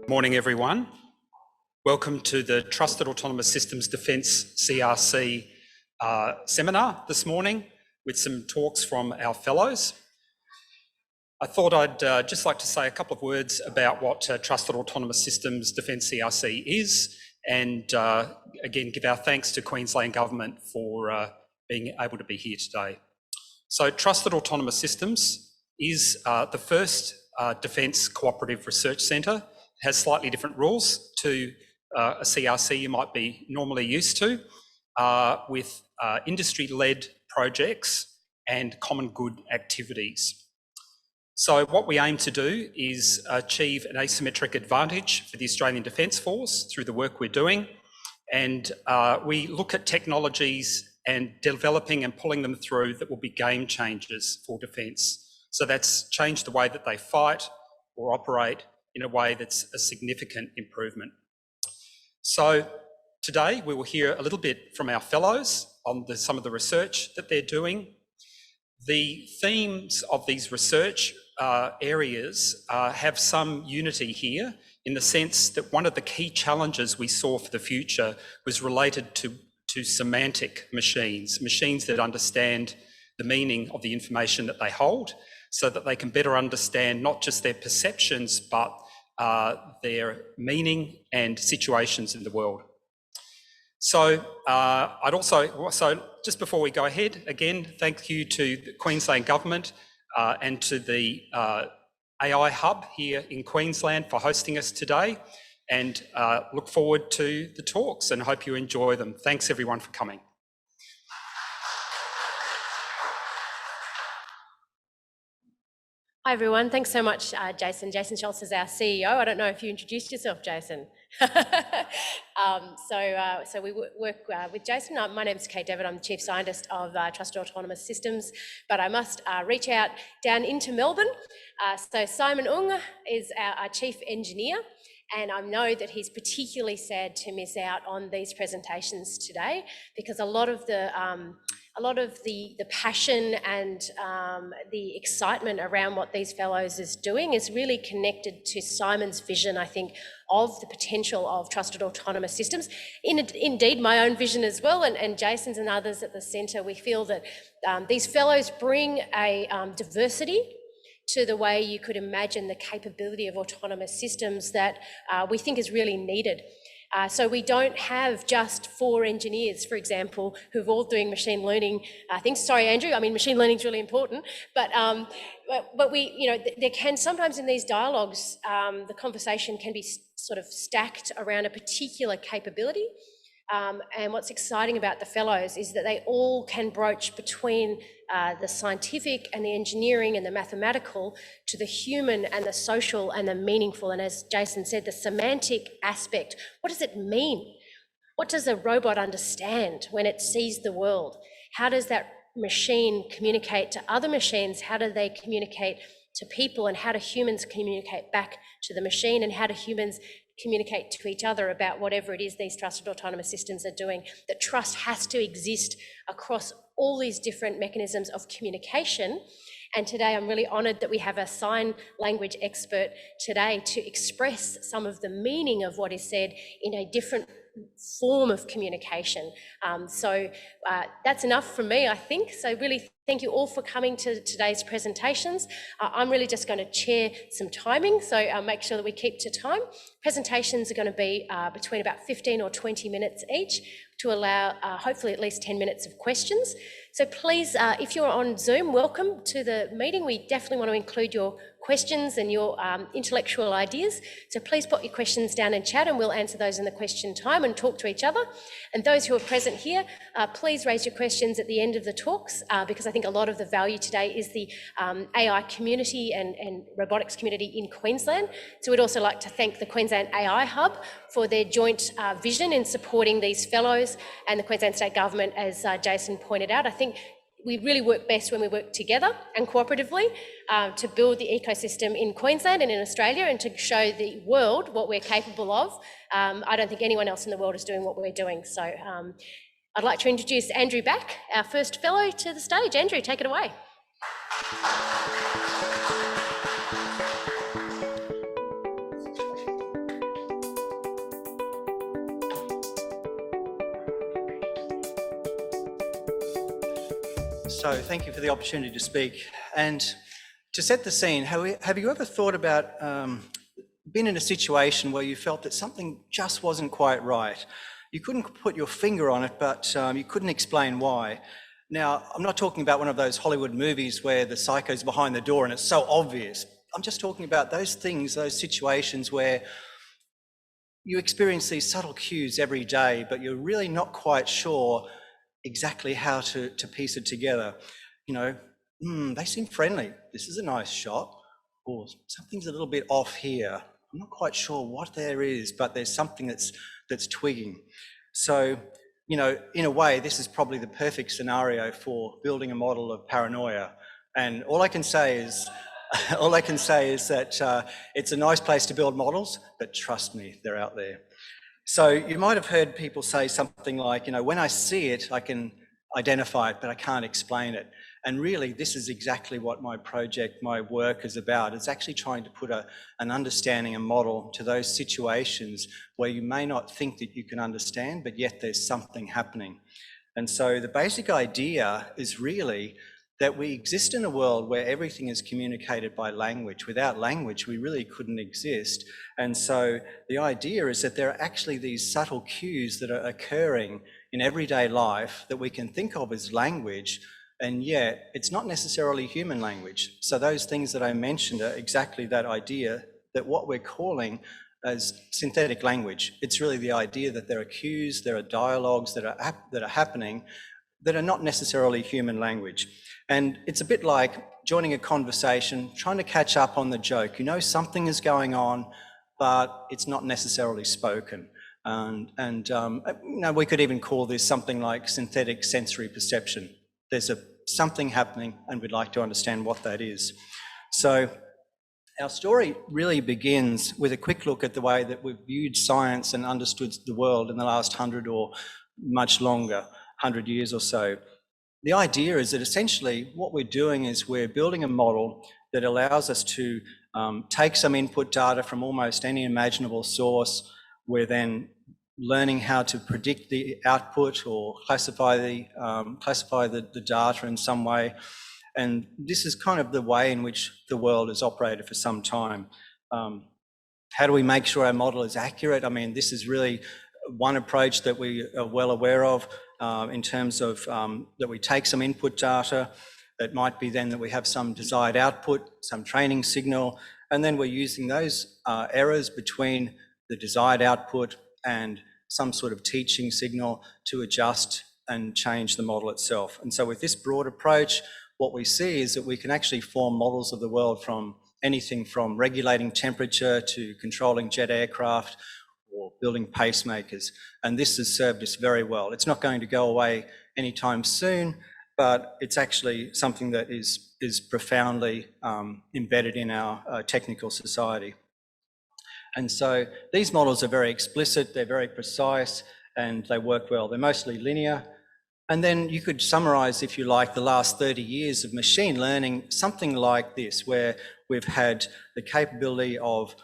Morning, everyone. Welcome to the Trusted Autonomous Systems Defence CRC seminar this morning with some talks from our fellows. I thought I'd just like to say a couple of words about what Trusted Autonomous Systems Defence CRC is, and again give our thanks to Queensland Government for being able to be here today. So Trusted Autonomous Systems is the first Defence Cooperative Research Centre. Has slightly different rules to a CRC you might be normally used to, with industry-led projects and common good activities. So what we aim to do is achieve an asymmetric advantage for the Australian Defence Force through the work we're doing, and we look at technologies and developing and pulling them through that will be game changers for defence. So that's changed the way that they fight or operate in a way that's a significant improvement. So today we will hear a little bit from our fellows on some of the research that they're doing. The themes of these research areas have some unity here in the sense that one of the key challenges we saw for the future was related to semantic machines, machines that understand the meaning of the information that they hold so that they can better understand not just their perceptions, but their meaning and situations in the world. So so just before we go ahead, again, thank you to the Queensland Government and to the AI Hub here in Queensland for hosting us today, and look forward to the talks and hope you enjoy them. Thanks everyone for coming. Hi everyone, thanks so much Jason. Jason Schultz is our CEO. I don't know if you introduced yourself, Jason. So we work with Jason. My name's Kate Devitt, I'm the Chief Scientist of Trusted Autonomous Systems, but I must reach out down into Melbourne. So Simon Ung is our Chief Engineer, and I know that he's particularly sad to miss out on these presentations today because a lot of the passion and the excitement around what these fellows is doing is really connected to Simon's vision, I think, of the potential of trusted autonomous systems. Indeed, my own vision as well, and Jason's and others at the centre, we feel that these fellows bring a diversity to the way you could imagine the capability of autonomous systems that we think is really needed. So we don't have just 4 engineers, for example, who've all doing machine learning things. Sorry, Andrew, I mean, machine learning is really important, but we, you know, there can sometimes in these dialogues, the conversation can be sort of stacked around a particular capability. And what's exciting about the fellows is that they all can broach between the scientific and the engineering and the mathematical to the human and the social and the meaningful. And as Jason said, the semantic aspect. What does it mean? What does a robot understand when it sees the world? How does that machine communicate to other machines? How do they communicate to people? And how do humans communicate back to the machine? And how do humans communicate to each other about whatever it is these trusted autonomous systems are doing? That trust has to exist across all these different mechanisms of communication. And today I'm really honoured that we have a sign language expert today to express some of the meaning of what is said in a different form of communication. So that's enough from me, I think. So really thank you all for coming to today's presentations. I'm really just going to chair some timing, so make sure that we keep to time. Presentations are going to be between about 15 or 20 minutes each to allow hopefully at least 10 minutes of questions. So please, if you're on Zoom, welcome to the meeting. We definitely want to include your questions and your intellectual ideas. So please put your questions down in chat and we'll answer those in the question time and talk to each other. And those who are present here, please raise your questions at the end of the talks because I think a lot of the value today is the AI community and robotics community in Queensland. So we'd also like to thank the Queensland AI Hub for their joint vision in supporting these fellows and the Queensland State Government, as Jason pointed out. I think we really work best when we work together and cooperatively to build the ecosystem in Queensland and in Australia and to show the world what we're capable of. I don't think anyone else in the world is doing what we're doing. So I'd like to introduce Andrew Back, our first fellow, to the stage. Andrew, take it away. So thank you for the opportunity to speak. And to set the scene, have you ever thought about been in a situation where you felt that something just wasn't quite right? You couldn't put your finger on it, but you couldn't explain why. Now, I'm not talking about one of those Hollywood movies where the psycho's behind the door and it's so obvious. I'm just talking about those things, those situations where you experience these subtle cues every day, but you're really not quite sure exactly how to piece it together. You know, they seem friendly. This is a nice shot. Or something's a little bit off here. I'm not quite sure what there is, but there's something that's twigging. So, you know, in a way, this is probably the perfect scenario for building a model of paranoia. And all I can say is that it's a nice place to build models, but trust me, they're out there. So you might have heard people say something like, you know, when I see it, I can identify it, but I can't explain it. And really, this is exactly what my project, my work is about. It's actually trying to put an understanding, a model to those situations where you may not think that you can understand, but yet there's something happening. And so the basic idea is really that we exist in a world where everything is communicated by language. Without language, we really couldn't exist. And so the idea is that there are actually these subtle cues that are occurring in everyday life that we can think of as language, and yet it's not necessarily human language. So those things that I mentioned are exactly that idea, that what we're calling as synthetic language. It's really the idea that there are cues, there are dialogues that are happening that are not necessarily human language. And it's a bit like joining a conversation, trying to catch up on the joke. You know something is going on, but it's not necessarily spoken. And you know, we could even call this something like synthetic sensory perception. There's something happening and we'd like to understand what that is. So our story really begins with a quick look at the way that we've viewed science and understood the world in the last 100 or much longer, 100 years or so. The idea is that essentially what we're doing is we're building a model that allows us to take some input data from almost any imaginable source. We're then learning how to predict the output or classify the data in some way. And this is kind of the way in which the world has operated for some time. How do we make sure our model is accurate? I mean, this is really one approach that we are well aware of in terms of that we take some input data. That might be then that we have some desired output, some training signal, and then we're using those errors between the desired output and some sort of teaching signal to adjust and change the model itself. And so with this broad approach, what we see is that we can actually form models of the world from anything from regulating temperature to controlling jet aircraft or building pacemakers. And this has served us very well. It's not going to go away anytime soon, but it's actually something that is profoundly embedded in our technical society. And so these models are very explicit, they're very precise, and they work well. They're mostly linear. And then you could summarize, if you like, the last 30 years of machine learning, something like this, where we've had the capability of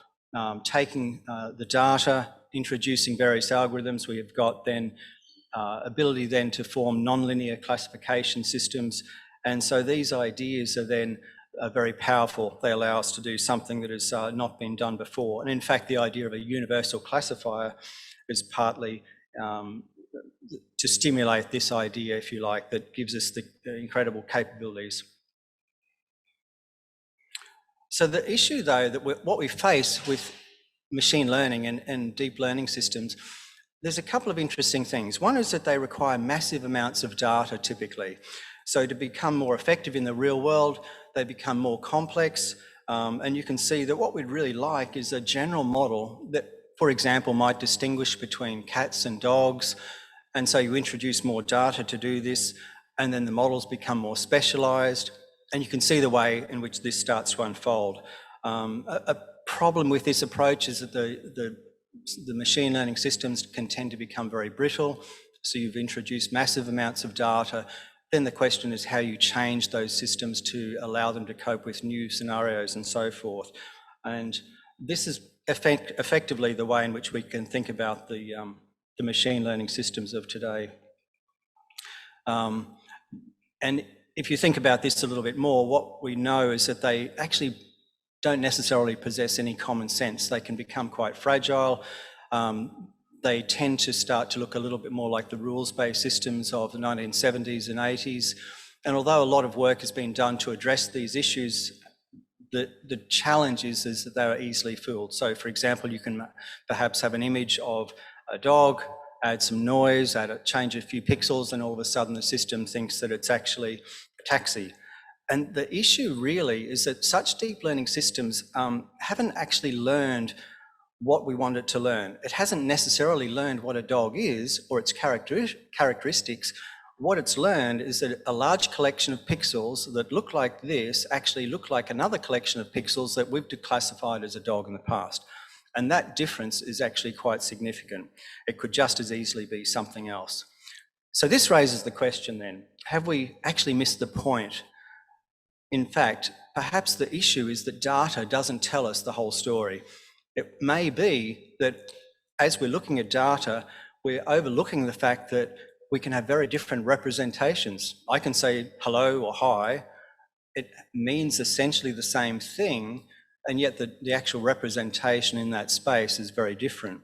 taking the data, introducing various algorithms. We've got then ability then to form nonlinear classification systems. And so these ideas are then very powerful. They allow us to do something that has not been done before. And in fact, the idea of a universal classifier is partly to stimulate this idea, if you like, that gives us the incredible capabilities. So the issue, though, that what we face with machine learning and deep learning systems, there's a couple of interesting things. One is that they require massive amounts of data typically. So to become more effective in the real world, they become more complex. And you can see that what we'd really like is a general model that, for example, might distinguish between cats and dogs. And so you introduce more data to do this, and then the models become more specialized. And you can see the way in which this starts to unfold. A problem with this approach is that the machine learning systems can tend to become very brittle. So you've introduced massive amounts of data. Then the question is how you change those systems to allow them to cope with new scenarios and so forth. And this is effectively the way in which we can think about the machine learning systems of today. And if you think about this a little bit more, what we know is that they actually don't necessarily possess any common sense. They can become quite fragile. They tend to start to look a little bit more like the rules-based systems of the 1970s and 80s. And although a lot of work has been done to address these issues, the challenge is that they are easily fooled. So for example, you can perhaps have an image of a dog, add some noise, change a few pixels, and all of a sudden the system thinks that it's actually a taxi. And the issue really is that such deep learning systems haven't actually learned what we want it to learn. It hasn't necessarily learned what a dog is or its characteristics. What it's learned is that a large collection of pixels that look like this actually look like another collection of pixels that we've classified as a dog in the past. And that difference is actually quite significant. It could just as easily be something else. So this raises the question then, have we actually missed the point? In fact, perhaps the issue is that data doesn't tell us the whole story. It may be that as we're looking at data, we're overlooking the fact that we can have very different representations. I can say hello or hi. It means essentially the same thing, and yet the actual representation in that space is very different.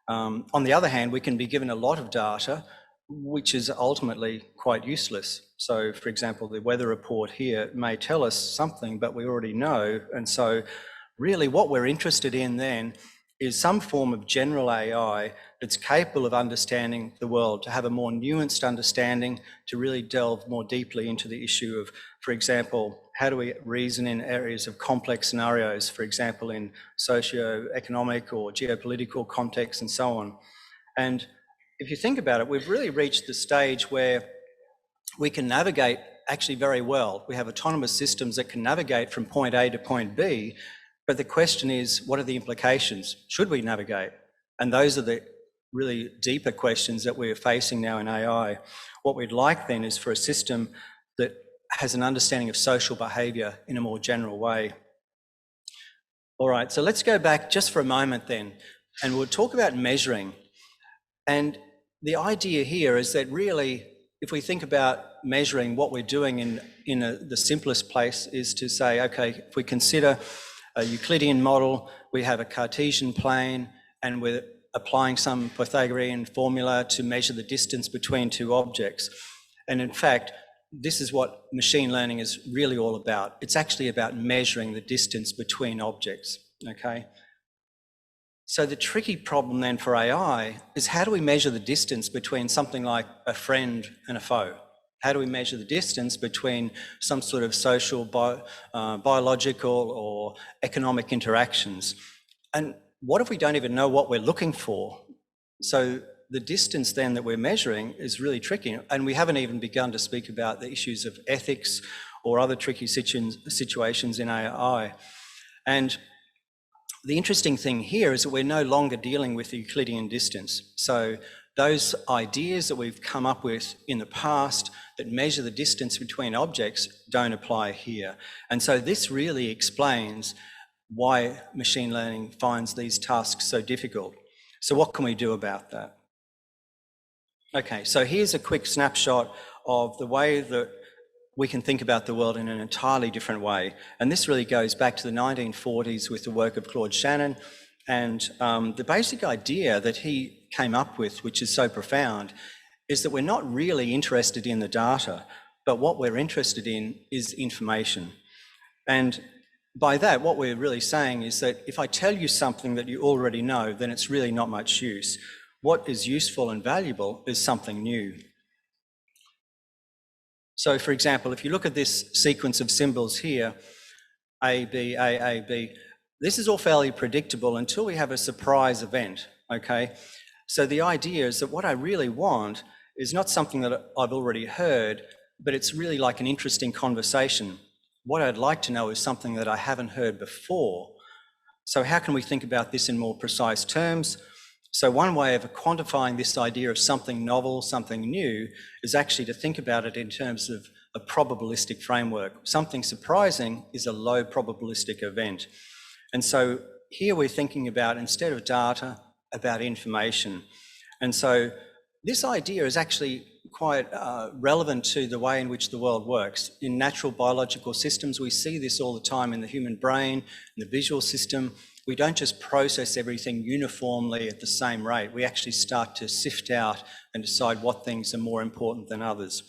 On the other hand, we can be given a lot of data, which is ultimately quite useless. So, for example, the weather report here may tell us something, but we already know. And so really what we're interested in then is some form of general AI that's capable of understanding the world, to have a more nuanced understanding, to really delve more deeply into the issue of, for example, how do we reason in areas of complex scenarios, for example, in socio-economic or geopolitical contexts and so on. And if you think about it, we've really reached the stage where we can navigate actually very well. We have autonomous systems that can navigate from point A to point B, but the question is, what are the implications? Should we navigate? And those are the really deeper questions that we're facing now in AI. What we'd like then is for a system that has an understanding of social behaviour in a more general way. All right, so let's go back just for a moment then, and we'll talk about measuring. And the idea here is that really, if we think about measuring, what we're doing the simplest place is to say, okay, if we consider a Euclidean model, we have a Cartesian plane, and we're applying some Pythagorean formula to measure the distance between two objects. And in fact, this is what machine learning is really all about. It's actually about measuring the distance between objects, okay? So the tricky problem then for AI is, how do we measure the distance between something like a friend and a foe? How do we measure the distance between some sort of social, biological or economic interactions? And what if we don't even know what we're looking for? So the distance then that we're measuring is really tricky, and we haven't even begun to speak about the issues of ethics or other tricky situations in AI. And the interesting thing here is that we're no longer dealing with the Euclidean distance. So those ideas that we've come up with in the past that measure the distance between objects don't apply here. And so this really explains why machine learning finds these tasks so difficult. So what can we do about that? Okay, so here's a quick snapshot of the way that we can think about the world in an entirely different way. And this really goes back to the 1940s with the work of Claude Shannon. And the basic idea that he came up with, which is so profound, is that we're not really interested in the data, but what we're interested in is information. And by that, what we're really saying is that if I tell you something that you already know, then it's really not much use. What is useful and valuable is something new. So for example, if you look at this sequence of symbols here, A, B, A, B, this is all fairly predictable until we have a surprise event, okay? So the idea is that what I really want is not something that I've already heard, but it's really like an interesting conversation. What I'd like to know is something that I haven't heard before. So how can we think about this in more precise terms? So one way of quantifying this idea of something novel, something new, is actually to think about it in terms of a probabilistic framework. Something surprising is a low probabilistic event. And so here we're thinking about, instead of data, about information. And so this idea is actually quite relevant to the way in which the world works. In natural biological systems, we see this all the time in the human brain, in the visual system. We don't just process everything uniformly at the same rate. We actually start to sift out and decide what things are more important than others.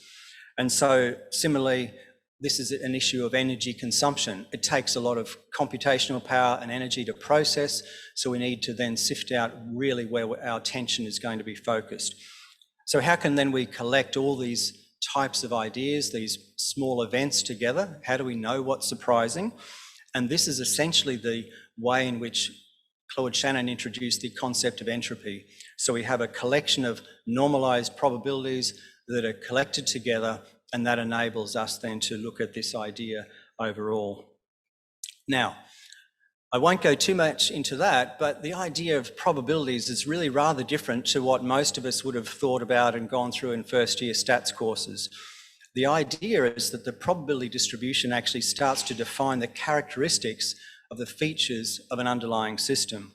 And so similarly, this is an issue of energy consumption. It takes a lot of computational power and energy to process, so we need to then sift out really where our attention is going to be focused. So how can then we collect all these types of ideas, these small events together? How do we know what's surprising? And this is essentially the way in which Claude Shannon introduced the concept of entropy. So we have a collection of normalized probabilities that are collected together, and that enables us then to look at this idea overall. Now, I won't go too much into that, but the idea of probabilities is really rather different to what most of us would have thought about and gone through in first-year stats courses. The idea is that the probability distribution actually starts to define the characteristics of the features of an underlying system.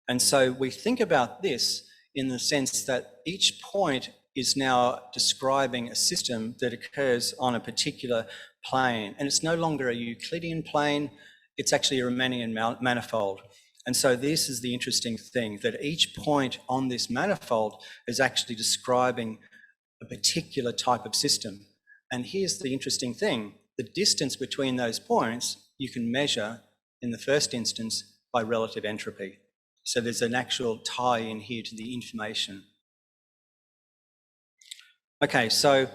And so we think about this in the sense that each point is now describing a system that occurs on a particular plane. And it's no longer a Euclidean plane, it's actually a Riemannian manifold. And so this is the interesting thing, that each point on this manifold is actually describing a particular type of system. And here's the interesting thing, the distance between those points you can measure in the first instance by relative entropy. So there's an actual tie in here to the information. Okay, so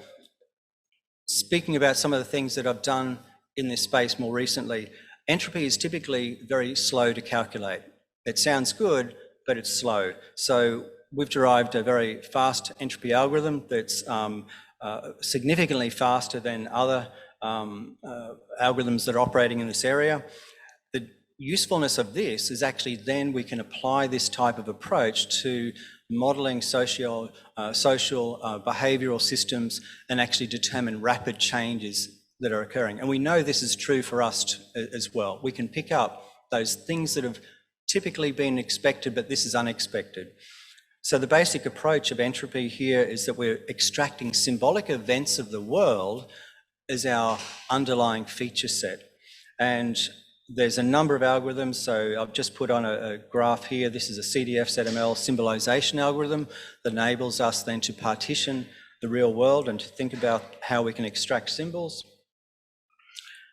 speaking about some of the things that I've done in this space more recently, entropy is typically very slow to calculate. It sounds good, but it's slow. So we've derived a very fast entropy algorithm that's significantly faster than other algorithms that are operating in this area. The usefulness of this is actually then we can apply this type of approach to modelling social behavioural systems and actually determine rapid changes that are occurring. And we know this is true for us as well. We can pick up those things that have typically been expected, but this is unexpected. So the basic approach of entropy here is that we're extracting symbolic events of the world as our underlying feature set. And there's a number of algorithms, so I've just put on a graph here. This is a CDF-ZML symbolization algorithm that enables us then to partition the real world and to think about how we can extract symbols.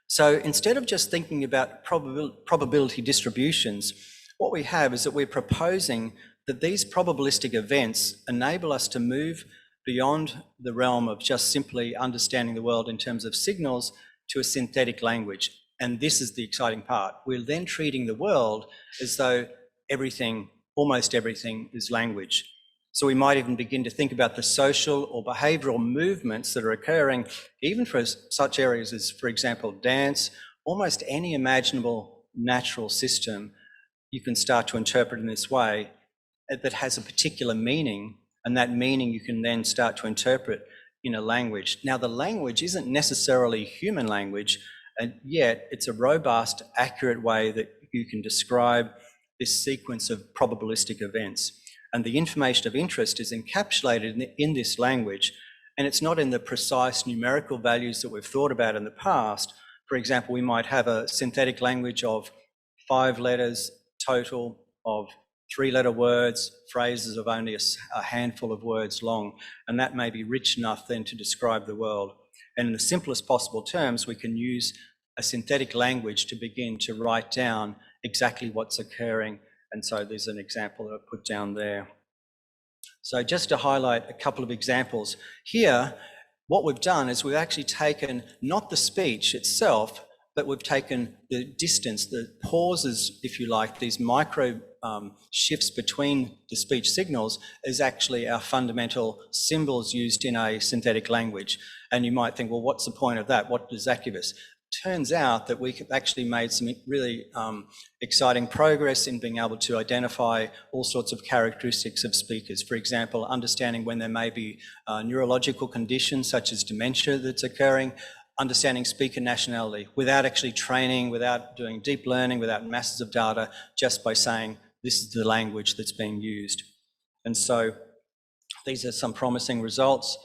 So instead of just thinking about probability distributions, what we have is that we're proposing that these probabilistic events enable us to move beyond the realm of just simply understanding the world in terms of signals to a synthetic language. And this is the exciting part. We're then treating the world as though everything, almost everything, is language. So we might even begin to think about the social or behavioural movements that are occurring, even for such areas as, for example, dance. Almost any imaginable natural system you can start to interpret in this way that has a particular meaning, and that meaning you can then start to interpret in a language. Now, the language isn't necessarily human language, and yet it's a robust, accurate way that you can describe this sequence of probabilistic events. And the information of interest is encapsulated in this language, and it's not in the precise numerical values that we've thought about in the past. For example, we might have a synthetic language of 5 letters total, of 3-letter words, phrases of only a handful of words long, and that may be rich enough then to describe the world. And in the simplest possible terms, we can use a synthetic language to begin to write down exactly what's occurring. And so there's an example that I've put down there. So just to highlight a couple of examples. Here, what we've done is we've actually taken not the speech itself, but we've taken the distance, the pauses, if you like, these micro shifts between the speech signals is actually our fundamental symbols used in a synthetic language. And you might think, well, what's the point of that? What does that give us? Turns out that we've actually made some really exciting progress in being able to identify all sorts of characteristics of speakers. For example, understanding when there may be neurological conditions such as dementia that's occurring, understanding speaker nationality without actually training, without doing deep learning, without masses of data, just by saying this is the language that's being used. And so these are some promising results.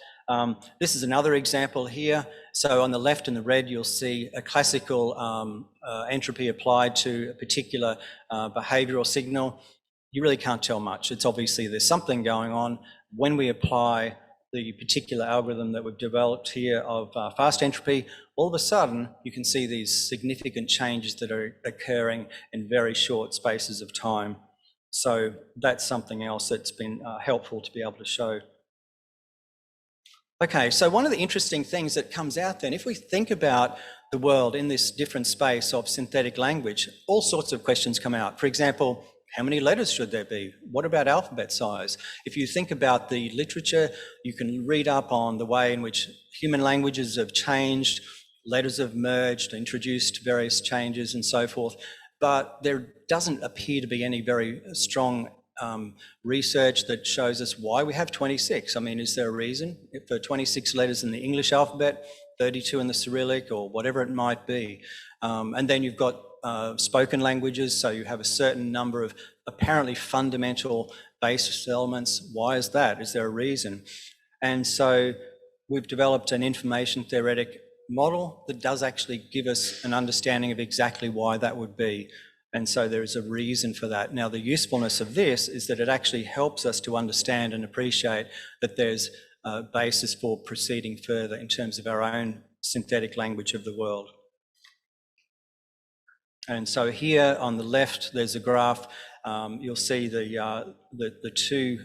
This is another example here. So on the left in the red, you'll see a classical entropy applied to a particular behavioural signal. You really can't tell much. It's obviously there's something going on. When we apply the particular algorithm that we've developed here of fast entropy, all of a sudden you can see these significant changes that are occurring in very short spaces of time. So that's something else that's been helpful to be able to show. Okay, so one of the interesting things that comes out then, if we think about the world in this different space of synthetic language, all sorts of questions come out. For example, how many letters should there be? What about alphabet size? If you think about the literature, you can read up on the way in which human languages have changed, letters have merged, introduced various changes and so forth, but there doesn't appear to be any very strong research that shows us why we have 26. I mean, is there a reason for 26 letters in the English alphabet, 32 in the Cyrillic, or whatever it might be? And then you've got spoken languages, so you have a certain number of apparently fundamental basis elements. Why is that? Is there a reason? And so we've developed an information theoretic model that does actually give us an understanding of exactly why that would be. And so there is a reason for that. Now, the usefulness of this is that it actually helps us to understand and appreciate that there's a basis for proceeding further in terms of our own synthetic language of the world. And so here on the left, there's a graph. You'll see the two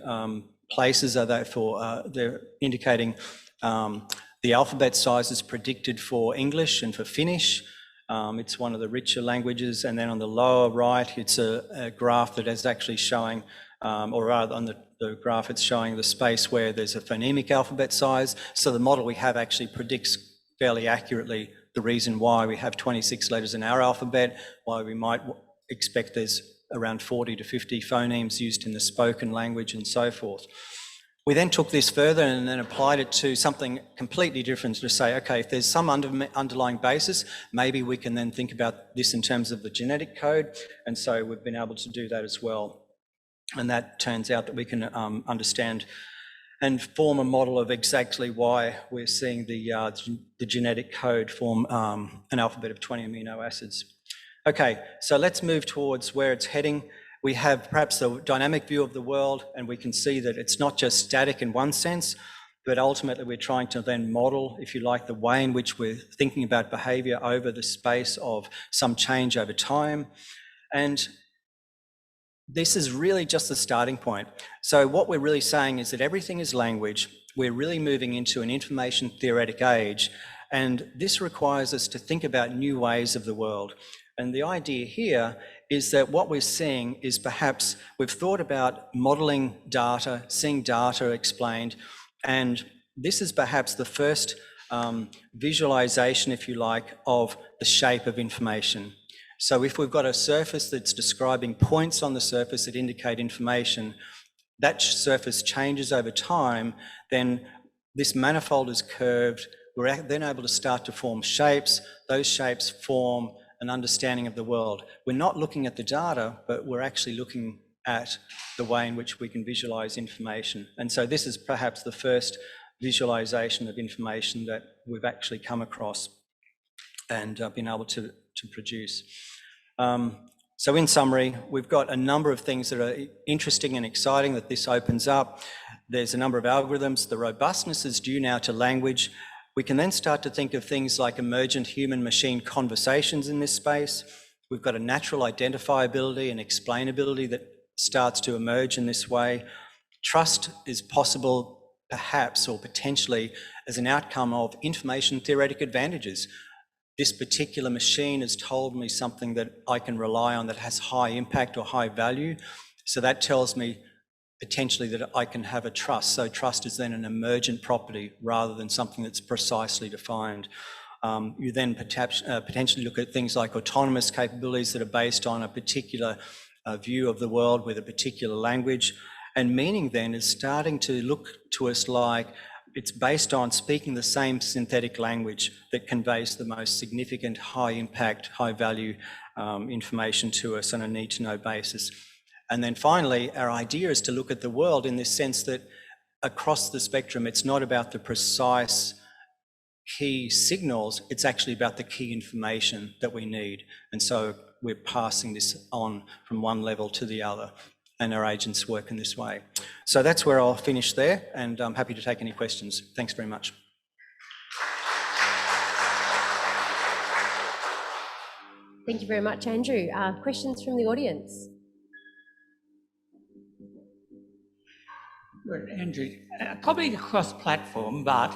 places are there for, they're indicating the alphabet sizes predicted for English and for Finnish. It's one of the richer languages, and then on the lower right, it's a graph that is actually showing, or rather on the graph, it's showing the space where there's a phonemic alphabet size. So the model we have actually predicts fairly accurately the reason why we have 26 letters in our alphabet, why we might expect there's around 40 to 50 phonemes used in the spoken language and so forth. We then took this further and then applied it to something completely different to say, okay, if there's some underlying basis, maybe we can then think about this in terms of the genetic code. And so we've been able to do that as well. And that turns out that we can understand and form a model of exactly why we're seeing the genetic code form an alphabet of 20 amino acids. Okay, so let's move towards where it's heading. We have perhaps the dynamic view of the world, and we can see that it's not just static in one sense, but ultimately we're trying to then model, if you like, the way in which we're thinking about behaviour over the space of some change over time. And this is really just the starting point. So what we're really saying is that everything is language. We're really moving into an information theoretic age, and this requires us to think about new ways of the world. And the idea here is that what we're seeing is perhaps we've thought about modelling data, seeing data explained, and this is perhaps the first visualisation, if you like, of the shape of information. So if we've got a surface that's describing points on the surface that indicate information, that surface changes over time, then this manifold is curved. We're then able to start to form shapes. Those shapes form an understanding of the world. We're not looking at the data, but we're actually looking at the way in which we can visualize information. And so this is perhaps the first visualization of information that we've actually come across and been able to produce. So in summary, we've got a number of things that are interesting and exciting that this opens up. There's a number of algorithms. The robustness is due now to language. We can then start to think of things like emergent human-machine conversations in this space. We've got a natural identifiability and explainability that starts to emerge in this way. Trust is possible, perhaps, or potentially, as an outcome of information theoretic advantages. This particular machine has told me something that I can rely on that has high impact or high value. So that tells me potentially that I can have a trust. So trust is then an emergent property rather than something that's precisely defined. You then potentially look at things like autonomous capabilities that are based on a particular view of the world with a particular language. And meaning then is starting to look to us like it's based on speaking the same synthetic language that conveys the most significant, high impact, high value information to us on a need to know basis. And then finally, our idea is to look at the world in this sense that across the spectrum, it's not about the precise key signals, it's actually about the key information that we need. And so we're passing this on from one level to the other, and our agents work in this way. So that's where I'll finish there, and I'm happy to take any questions. Thanks very much. Thank you very much, Andrew. Questions from the audience? Good, Andrew. Probably cross-platform, but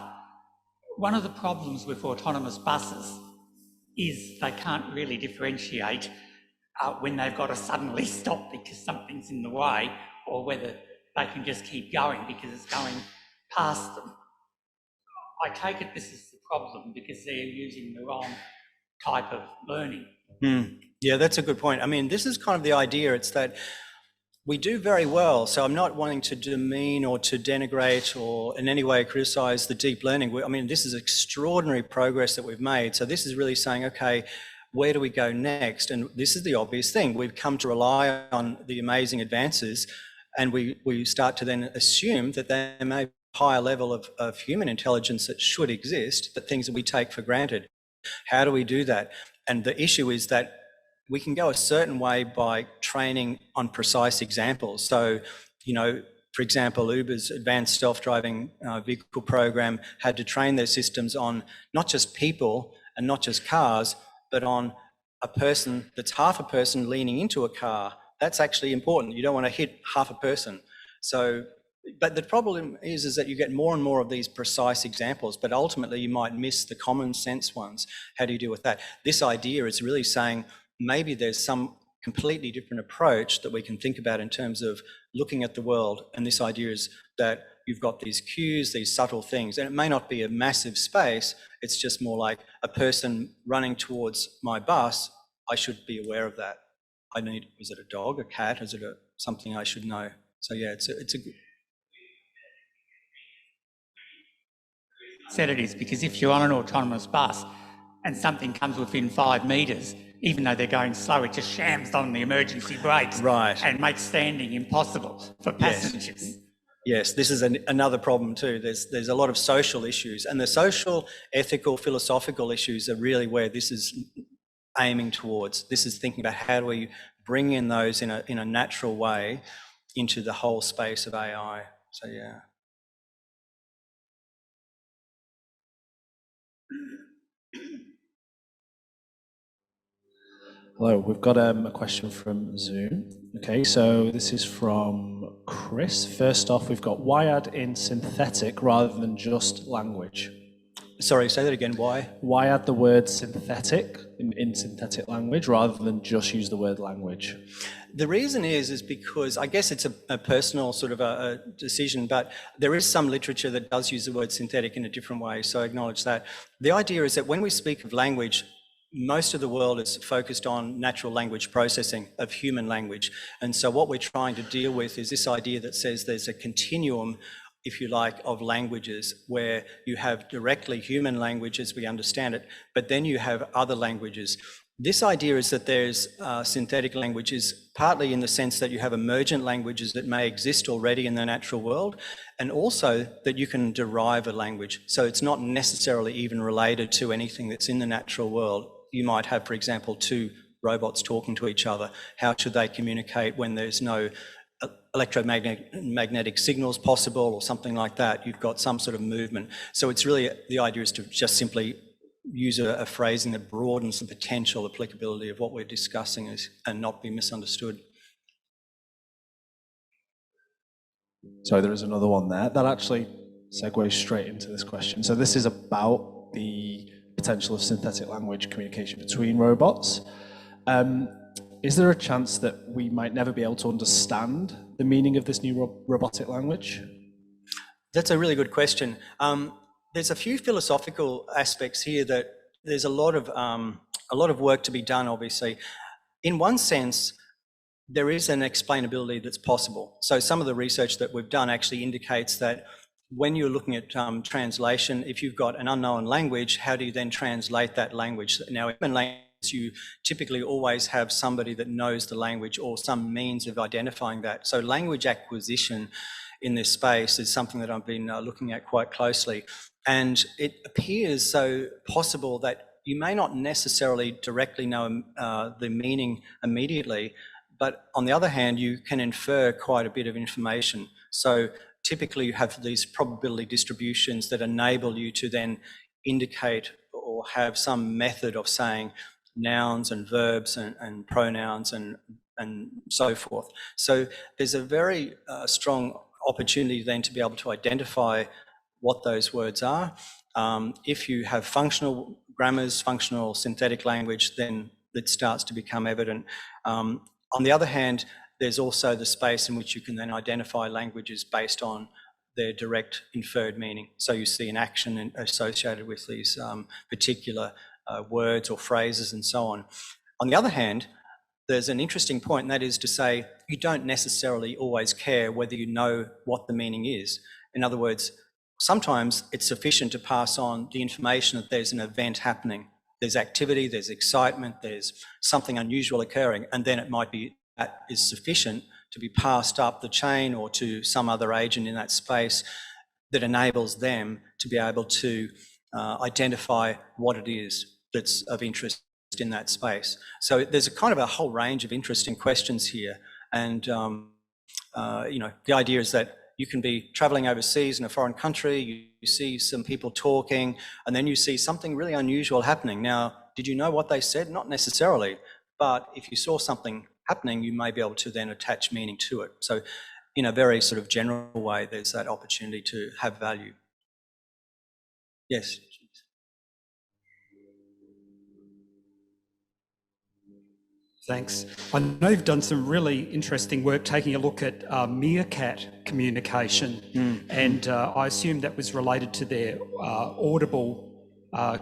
one of the problems with autonomous buses is they can't really differentiate when they've got to suddenly stop because something's in the way, or whether they can just keep going because it's going past them. I take it this is the problem because they're using the wrong type of learning. Yeah, that's a good point. I mean, this is kind of the idea. It's that we do very well. So I'm not wanting to demean or to denigrate or in any way criticise the deep learning. I mean, this is extraordinary progress that we've made. So this is really saying, okay, where do we go next? And this is the obvious thing. We've come to rely on the amazing advances, and we start to then assume that there may be a higher level of human intelligence that should exist, but things that we take for granted. How do we do that? And the issue is that we can go a certain way by training on precise examples. So, you know, for example, Uber's advanced self-driving vehicle program had to train their systems on not just people and not just cars, but on a person that's half a person leaning into a car. That's actually important. You don't want to hit half a person. So, but the problem is that you get more and more of these precise examples, but ultimately you might miss the common sense ones. How do you deal with that? This idea is really saying maybe there's some completely different approach that we can think about in terms of looking at the world. And this idea is that you've got these cues, these subtle things, and it may not be a massive space. It's just more like a person running towards my bus. I should be aware of that. Is it a dog, a cat? Is it something I should know? So yeah, it's a Said it is, because if you're on an autonomous bus and something comes within 5 metres, even though they're going slow, it just shams on the emergency brakes, right, and makes standing impossible for passengers. Yes, this is another problem too. There's a lot of social issues, and the social, ethical, philosophical issues are really where this is aiming towards. This is thinking about how do we bring in those in a natural way into the whole space of AI. So yeah. Hello, we've got a question from Zoom. Okay, so this is from Chris. First off, we've got why add in synthetic rather than just language? Sorry, say that again, why? Why add the word synthetic in synthetic language rather than just use the word language? The reason is because I guess it's a personal sort of a decision, but there is some literature that does use the word synthetic in a different way, so I acknowledge that. The idea is that when we speak of language, most of the world is focused on natural language processing of human language. And so what we're trying to deal with is this idea that says there's a continuum, if you like, of languages where you have directly human language as we understand it, but then you have other languages. This idea is that there's synthetic languages, partly in the sense that you have emergent languages that may exist already in the natural world, and also that you can derive a language. So it's not necessarily even related to anything that's in the natural world. You might have, for example, two robots talking to each other. How should they communicate when there's no electromagnetic signals possible or something like that? You've got some sort of movement. So it's really, the idea is to just simply use a phrasing that broadens the potential applicability of what we're discussing and not be misunderstood. So there is another one there that actually segues straight into this question. So this is about the potential of synthetic language communication between robots. Is there a chance that we might never be able to understand the meaning of this new robotic language? That's a really good question. There's a few philosophical aspects here that there's a lot of work to be done, obviously. In one sense, there is an explainability that's possible. So some of the research that we've done actually indicates that when you're looking at translation, if you've got an unknown language, how do you then translate that language? Now, in human language, you typically always have somebody that knows the language or some means of identifying that. So language acquisition in this space is something that I've been looking at quite closely. And it appears so possible that you may not necessarily directly know the meaning immediately, but on the other hand, you can infer quite a bit of information. So typically you have these probability distributions that enable you to then indicate or have some method of saying nouns and verbs and pronouns and so forth. So there's a very strong opportunity then to be able to identify what those words are. If you have functional grammars, functional synthetic language, then it starts to become evident. On the other hand, there's also the space in which you can then identify languages based on their direct inferred meaning. So you see an action associated with these particular words or phrases and so on. On the other hand, there's an interesting point, and that is to say you don't necessarily always care whether you know what the meaning is. In other words, sometimes it's sufficient to pass on the information that there's an event happening. There's activity, there's excitement, there's something unusual occurring, and then it might be that is sufficient to be passed up the chain or to some other agent in that space that enables them to be able to identify what it is that's of interest in that space. So there's a kind of a whole range of interesting questions here. And, the idea is that you can be traveling overseas in a foreign country, you see some people talking, and then you see something really unusual happening. Now, did you know what they said? Not necessarily, but if you saw something happening, you may be able to then attach meaning to it. So in a very sort of general way, there's that opportunity to have value. Yes. Thanks. I know you've done some really interesting work taking a look at Meerkat Communication, and I assume that was related to their audible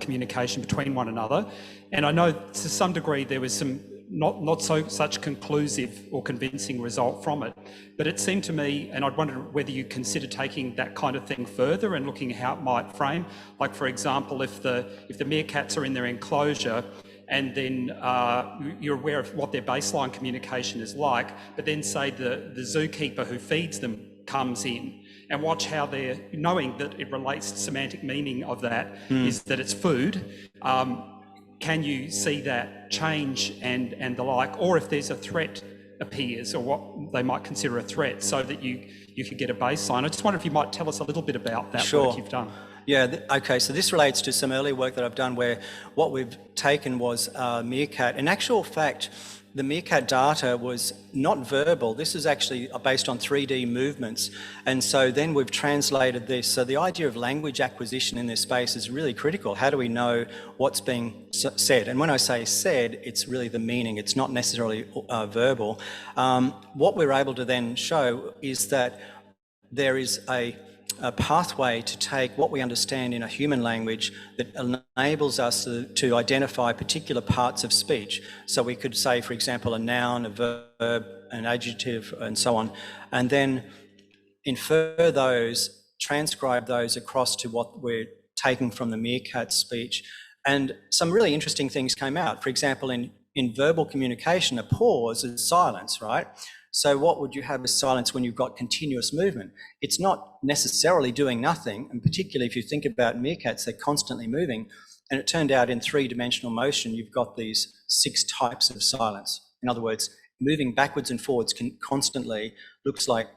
communication between one another. And I know to some degree there was some not such conclusive or convincing result from it, but it seemed to me, and I'd wonder whether you consider taking that kind of thing further and looking at how it might frame. Like, for example, if the meerkats are in their enclosure, and then you're aware of what their baseline communication is like, but then say the zookeeper who feeds them comes in, and watch how they're, knowing that it relates to semantic meaning of that is that it's food. Can you see that change and the like, or if there's a threat appears or what they might consider a threat, so that you could get a baseline. I just wonder if you might tell us a little bit about that work you've done. Yeah, okay, so this relates to some earlier work that I've done where what we've taken was Meerkat. In actual fact, the Meerkat data was not verbal. This is actually based on 3D movements. And so then we've translated this. So the idea of language acquisition in this space is really critical. How do we know what's being said? And when I say said, it's really the meaning. It's not necessarily verbal. What we're able to then show is that there is a pathway to take what we understand in a human language that enables us to identify particular parts of speech. So we could say, for example, a noun, a verb, an adjective, and so on, and then infer those, transcribe those across to what we're taking from the Meerkat speech. And some really interesting things came out. For example, in verbal communication, a pause is silence, right? So what would you have as silence when you've got continuous movement? It's not necessarily doing nothing, and particularly if you think about meerkats, they're constantly moving. And it turned out in three-dimensional motion, you've got these 6 types of silence. In other words, moving backwards and forwards constantly looks like,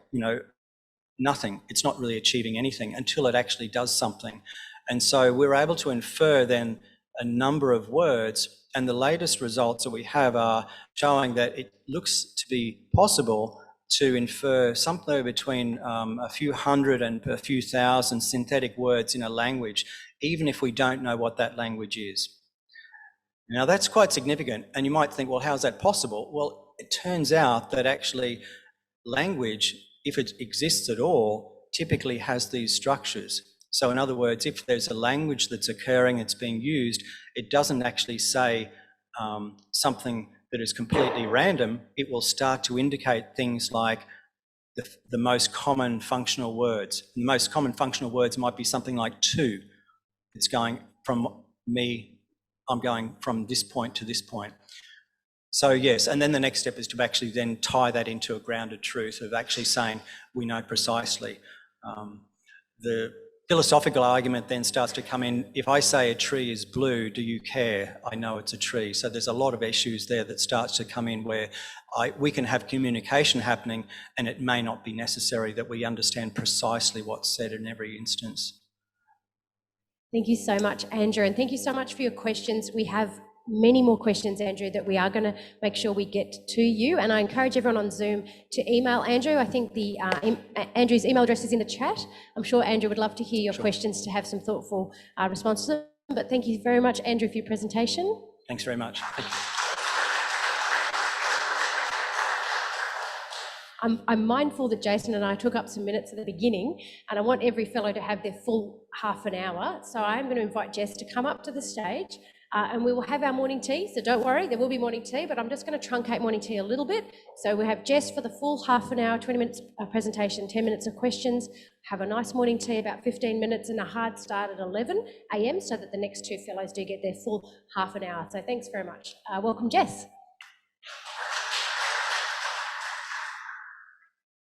nothing. It's not really achieving anything until it actually does something. And so we're able to infer then a number of words, and the latest results that we have are showing that it looks to be possible to infer somewhere between a few hundred and a few thousand synthetic words in a language, even if we don't know what that language is. Now that's quite significant, and you might think, well, how's that possible? Well, it turns out that actually language, if it exists at all, typically has these structures. So in other words, if there's a language that's occurring, it's being used, it doesn't actually say something that is completely random. It will start to indicate things like the most common functional words. The most common functional words might be something like to. It's going from me, I'm going from this point to this point. So yes, and then the next step is to actually then tie that into a grounded truth of actually saying we know precisely. The philosophical argument then starts to come in. If I say a tree is blue, do you care? I know it's a tree. So there's a lot of issues there that starts to come in where we can have communication happening and it may not be necessary that we understand precisely what's said in every instance. Thank you so much, Andrew, and thank you so much for your questions. We have many more questions, Andrew, that we are going to make sure we get to you, and I encourage everyone on Zoom to email Andrew. I think the Andrew's email address is in the chat. I'm sure Andrew would love to hear your questions to have some thoughtful responses to them, but thank you very much, Andrew, for your presentation. Thanks very much. I'm mindful that Jason and I took up some minutes at the beginning, and I want every fellow to have their full half an hour. So I'm going to invite Jess to come up to the stage, and we will have our morning tea. So don't worry, there will be morning tea, but I'm just going to truncate morning tea a little bit. So we have Jess for the full half an hour, 20 minutes presentation, 10 minutes of questions, have a nice morning tea, about 15 minutes, and a hard start at 11 a.m. so that the next two fellows do get their full half an hour. So thanks very much. Welcome, Jess.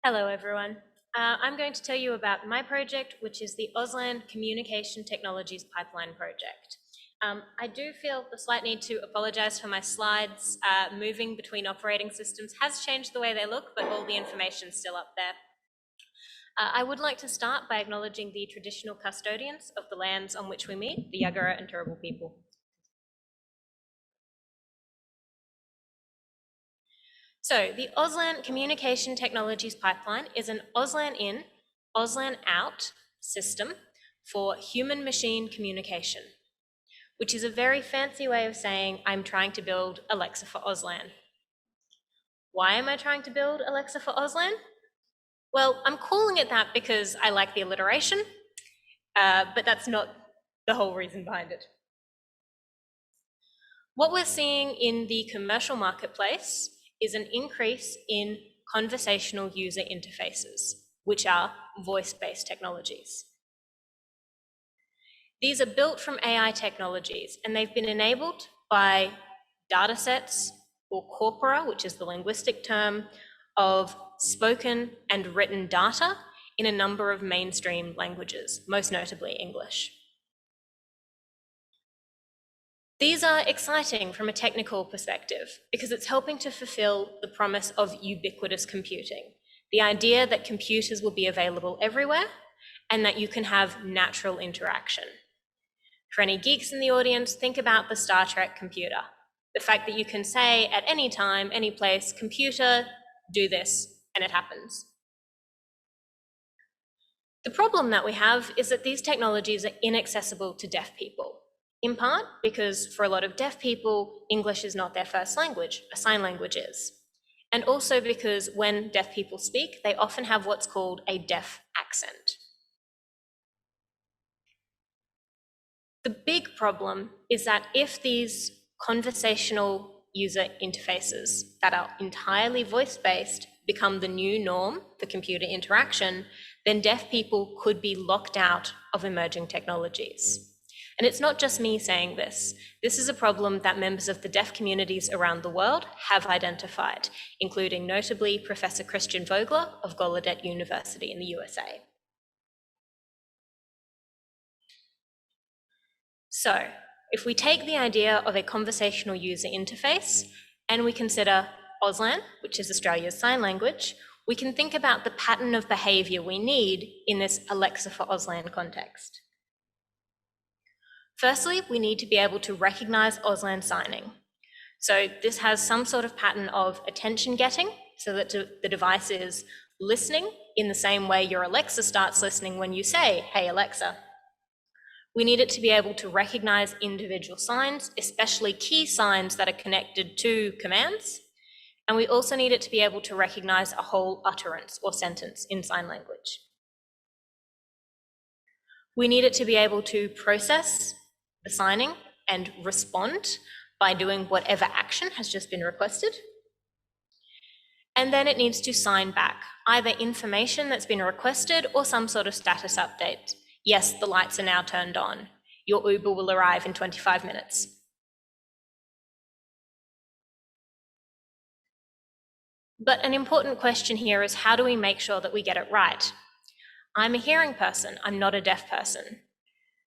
Hello everyone. I'm going to tell you about my project, which is the Auslan Communication Technologies Pipeline Project. I do feel the slight need to apologise for my slides. Moving between operating systems has changed the way they look, but all the information's still up there. I would like to start by acknowledging the traditional custodians of the lands on which we meet, the Yuggera and Turrbal people. So the Auslan Communication Technologies Pipeline is an Auslan in, Auslan out system for human-machine communication, which is a very fancy way of saying I'm trying to build Alexa for Auslan. Why am I trying to build Alexa for Auslan? Well, I'm calling it that because I like the alliteration, but that's not the whole reason behind it. What we're seeing in the commercial marketplace is an increase in conversational user interfaces, which are voice-based technologies. These are built from AI technologies, and they've been enabled by datasets or corpora, which is the linguistic term, of spoken and written data in a number of mainstream languages, most notably English. These are exciting from a technical perspective because it's helping to fulfill the promise of ubiquitous computing, the idea that computers will be available everywhere and that you can have natural interaction. For any geeks in the audience, think about the Star Trek computer. The fact that you can say at any time, any place, computer, do this, and it happens. The problem that we have is that these technologies are inaccessible to deaf people. In part because for a lot of deaf people, English is not their first language, a sign language is. And also because when deaf people speak, they often have what's called a deaf accent. The big problem is that if these conversational user interfaces that are entirely voice-based become the new norm for computer interaction, then deaf people could be locked out of emerging technologies. And it's not just me saying this. This is a problem that members of the deaf communities around the world have identified, including notably Professor Christian Vogler of Gallaudet University in the USA. So, if we take the idea of a conversational user interface and we consider Auslan, which is Australia's sign language, we can think about the pattern of behaviour we need in this Alexa for Auslan context. Firstly, we need to be able to recognise Auslan signing. So this has some sort of pattern of attention getting, so that the device is listening in the same way your Alexa starts listening when you say, "Hey Alexa." We need it to be able to recognise individual signs, especially key signs that are connected to commands. And we also need it to be able to recognise a whole utterance or sentence in sign language. We need it to be able to process the signing and respond by doing whatever action has just been requested. And then it needs to sign back, either information that's been requested or some sort of status update. Yes, the lights are now turned on. Your Uber will arrive in 25 minutes. But an important question here is, how do we make sure that we get it right? I'm a hearing person, I'm not a deaf person.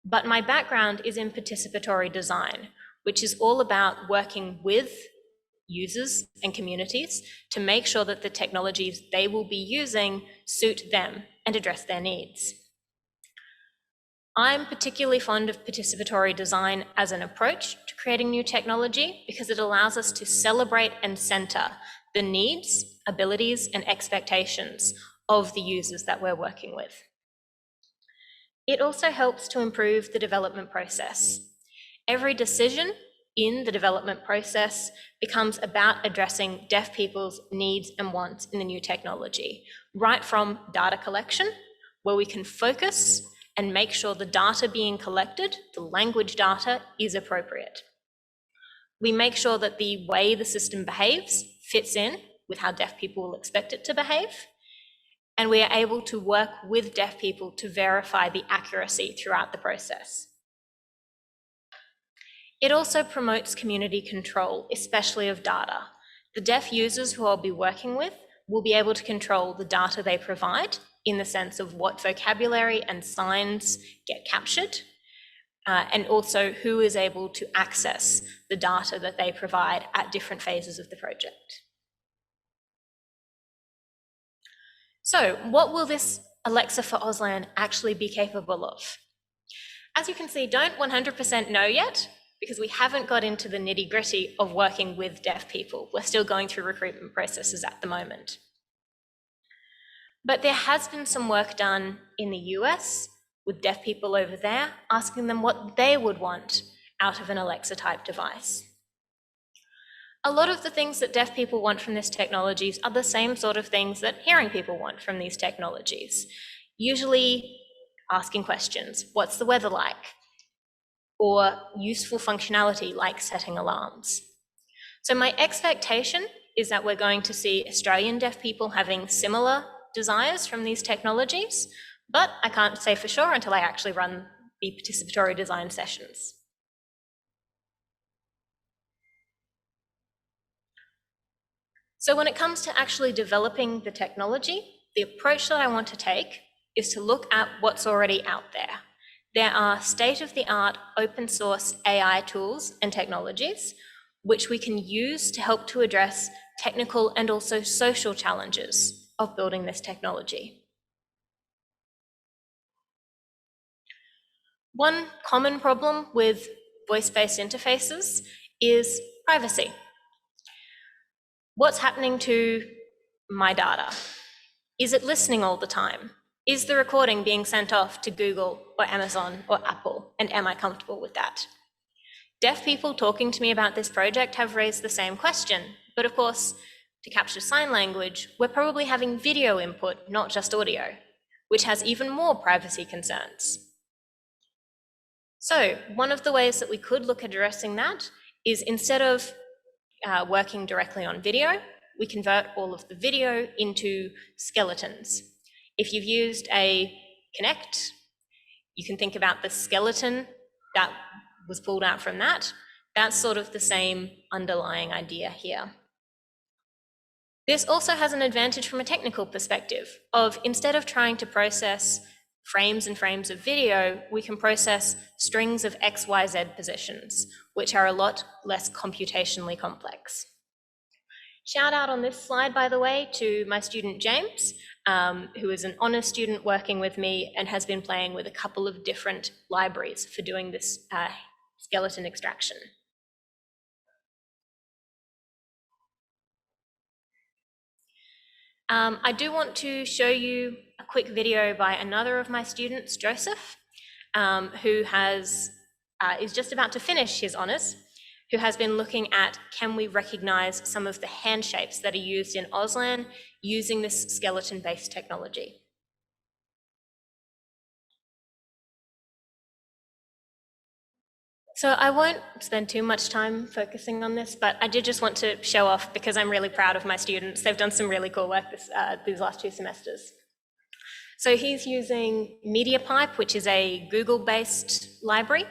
But my background is in participatory design, which is all about working with users and communities to make sure that the technologies they will be using suit them and address their needs. I'm particularly fond of participatory design as an approach to creating new technology because it allows us to celebrate and center the needs, abilities, and expectations of the users that we're working with. It also helps to improve the development process. Every decision in the development process becomes about addressing deaf people's needs and wants in the new technology, right from data collection, where we can focus and make sure the data being collected, the language data, is appropriate. We make sure that the way the system behaves fits in with how deaf people will expect it to behave, and we are able to work with deaf people to verify the accuracy throughout the process. It also promotes community control, especially of data. The deaf users who I'll be working with will be able to control the data they provide in the sense of what vocabulary and signs get captured, and also who is able to access the data that they provide at different phases of the project. So what will this Alexa for Auslan actually be capable of? As you can see, don't 100% know yet, because we haven't got into the nitty-gritty of working with deaf people. We're still going through recruitment processes at the moment. But there has been some work done in the US with deaf people over there, asking them what they would want out of an Alexa-type device. A lot of the things that deaf people want from these technologies are the same sort of things that hearing people want from these technologies. Usually asking questions, what's the weather like? Or useful functionality like setting alarms. So my expectation is that we're going to see Australian deaf people having similar desires from these technologies, but I can't say for sure until I actually run the participatory design sessions. So when it comes to actually developing the technology, the approach that I want to take is to look at what's already out there. There are state-of-the-art open source AI tools and technologies which we can use to help to address technical and also social challenges of building this technology. One common problem with voice-based interfaces is privacy. What's happening to my data? Is it listening all the time? Is the recording being sent off to Google or Amazon or Apple? And am I comfortable with that? Deaf people talking to me about this project have raised the same question, but of course, to capture sign language, we're probably having video input, not just audio, which has even more privacy concerns. So one of the ways that we could look at addressing that is, instead of working directly on video, we convert all of the video into skeletons. If you've used a Kinect, you can think about the skeleton that was pulled out from that. That's sort of the same underlying idea here. This also has an advantage from a technical perspective of, instead of trying to process frames and frames of video, we can process strings of X, Y, Z positions, which are a lot less computationally complex. Shout out on this slide, by the way, to my student James, who is an honours student working with me and has been playing with a couple of different libraries for doing this skeleton extraction. I do want to show you a quick video by another of my students, Joseph, who is just about to finish his honours, who has been looking at, can we recognise some of the hand shapes that are used in Auslan using this skeleton-based technology. So I won't spend too much time focusing on this, but I did just want to show off, because I'm really proud of my students. They've done some really cool work these last 2 semesters. So he's using MediaPipe, which is a Google-based library,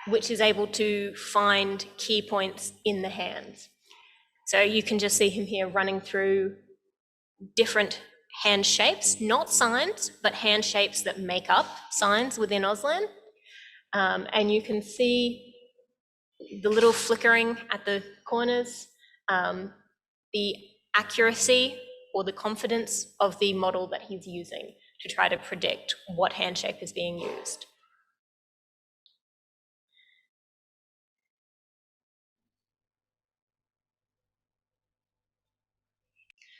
which is able to find key points in the hands. So you can just see him here running through different hand shapes, not signs, but hand shapes that make up signs within Auslan. And you can see the little flickering at the corners, the accuracy or the confidence of the model that he's using to try to predict what hand shape is being used.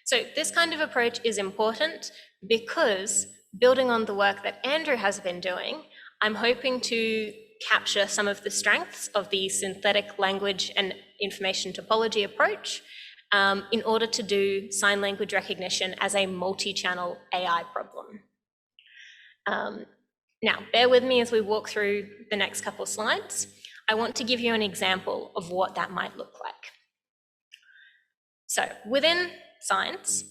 So this kind of approach is important because, building on the work that Andrew has been doing, I'm hoping to capture some of the strengths of the synthetic language and information topology approach in order to do sign language recognition as a multi-channel AI problem. Now, bear with me as we walk through the next couple slides. I want to give you an example of what that might look like. So within signs,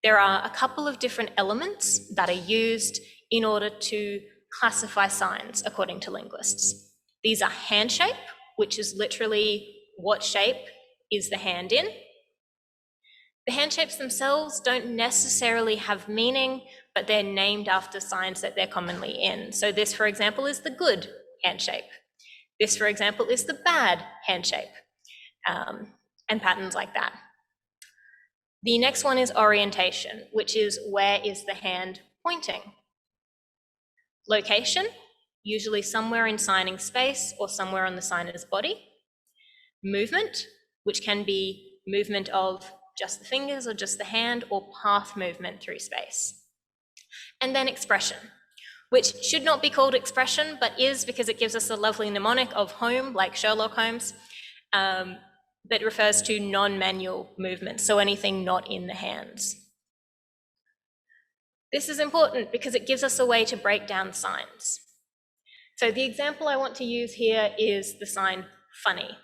there are a couple of different elements that are used in order to classify signs according to linguists. These are hand shape, which is literally what shape is the hand in. The hand shapes themselves don't necessarily have meaning, but they're named after signs that they're commonly in. So this, for example, is the good hand shape. This, for example, is the bad hand shape, and patterns like that. The next one is orientation, which is where is the hand pointing. Location, usually somewhere in signing space or somewhere on the signer's body. Movement, which can be movement of just the fingers or just the hand, or path movement through space. And then expression, which should not be called expression, but is because it gives us a lovely mnemonic of home, like Sherlock Holmes, that refers to non-manual movements, so anything not in the hands. This is important because it gives us a way to break down signs. So the example I want to use here is the sign funny,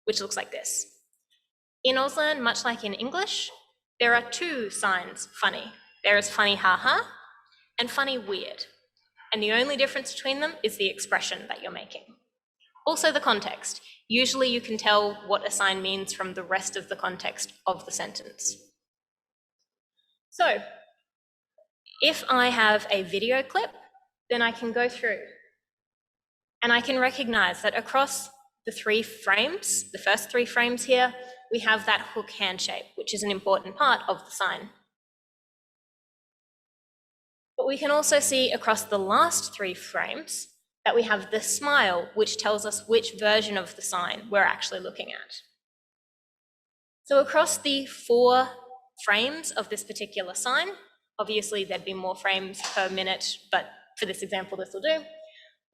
which looks like this. In Auslan, much like in English, there are two signs funny. There is funny haha and funny weird. And the only difference between them is the expression that you're making. Also the context. Usually you can tell what a sign means from the rest of the context of the sentence. So if I have a video clip, then I can go through and I can recognize that across the 3 frames, the first 3 frames here, we have that hook hand shape, which is an important part of the sign. But we can also see across the last 3 frames that we have the smile, which tells us which version of the sign we're actually looking at. So across the 4 frames of this particular sign, obviously there'd be more frames per minute, but for this example, this will do.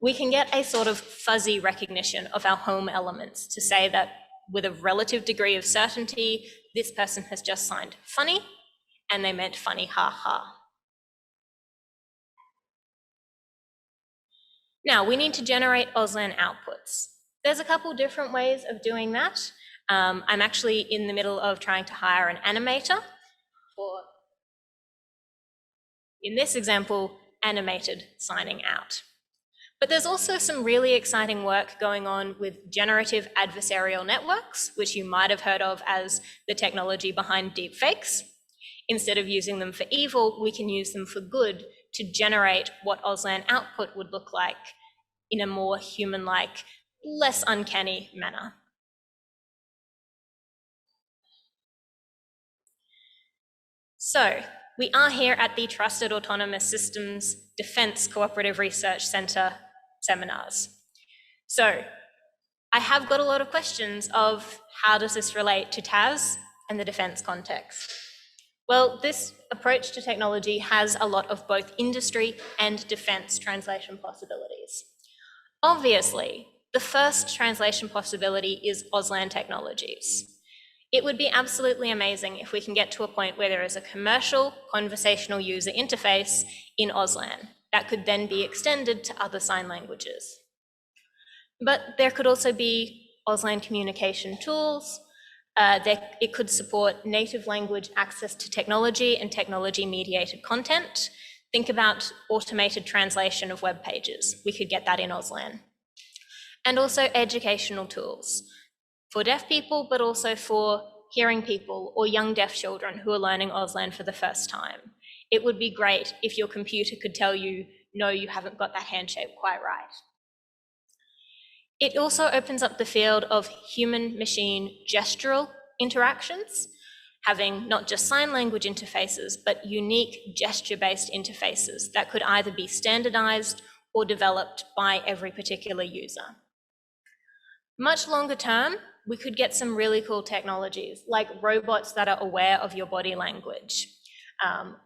We can get a sort of fuzzy recognition of our home elements to say that with a relative degree of certainty, this person has just signed funny, and they meant funny ha-ha. Now, we need to generate Auslan outputs. There's a couple different ways of doing that. I'm actually in the middle of trying to hire an animator for, in this example, animated signing out. But there's also some really exciting work going on with generative adversarial networks, which you might have heard of as the technology behind deepfakes. Instead of using them for evil, we can use them for good to generate what Auslan output would look like in a more human-like, less uncanny manner. So, we are here at the Trusted Autonomous Systems Defence Cooperative Research Centre seminars. So, I have got a lot of questions of how does this relate to TAS and the defence context? Well, this approach to technology has a lot of both industry and defence translation possibilities. Obviously, the first translation possibility is Auslan technologies. It would be absolutely amazing if we can get to a point where there is a commercial conversational user interface in Auslan that could then be extended to other sign languages. But there could also be Auslan communication tools. It could support native language access to technology and technology-mediated content. Think about automated translation of web pages. We could get that in Auslan. And also educational tools. for deaf people, but also for hearing people or young deaf children who are learning Auslan for the first time. It would be great if your computer could tell you, no, you haven't got that handshape quite right. It also opens up the field of human-machine gestural interactions, having not just sign language interfaces, but unique gesture-based interfaces that could either be standardized or developed by every particular user. Much longer term, we could get some really cool technologies like robots that are aware of your body language,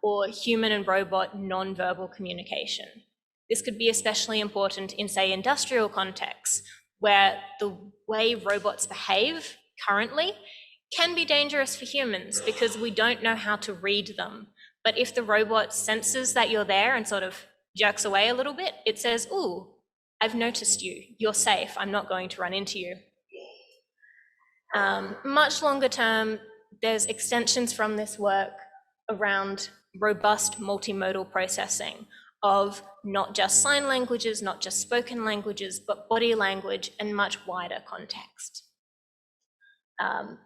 or human and robot non-verbal communication. This could be especially important in, say, industrial contexts, where the way robots behave currently can be dangerous for humans because we don't know how to read them. But if the robot senses that you're there and sort of jerks away a little bit, it says, ooh, I've noticed you, you're safe, I'm not going to run into you. Much longer term, there's extensions from this work around robust multimodal processing of not just sign languages, not just spoken languages, but body language and much wider context.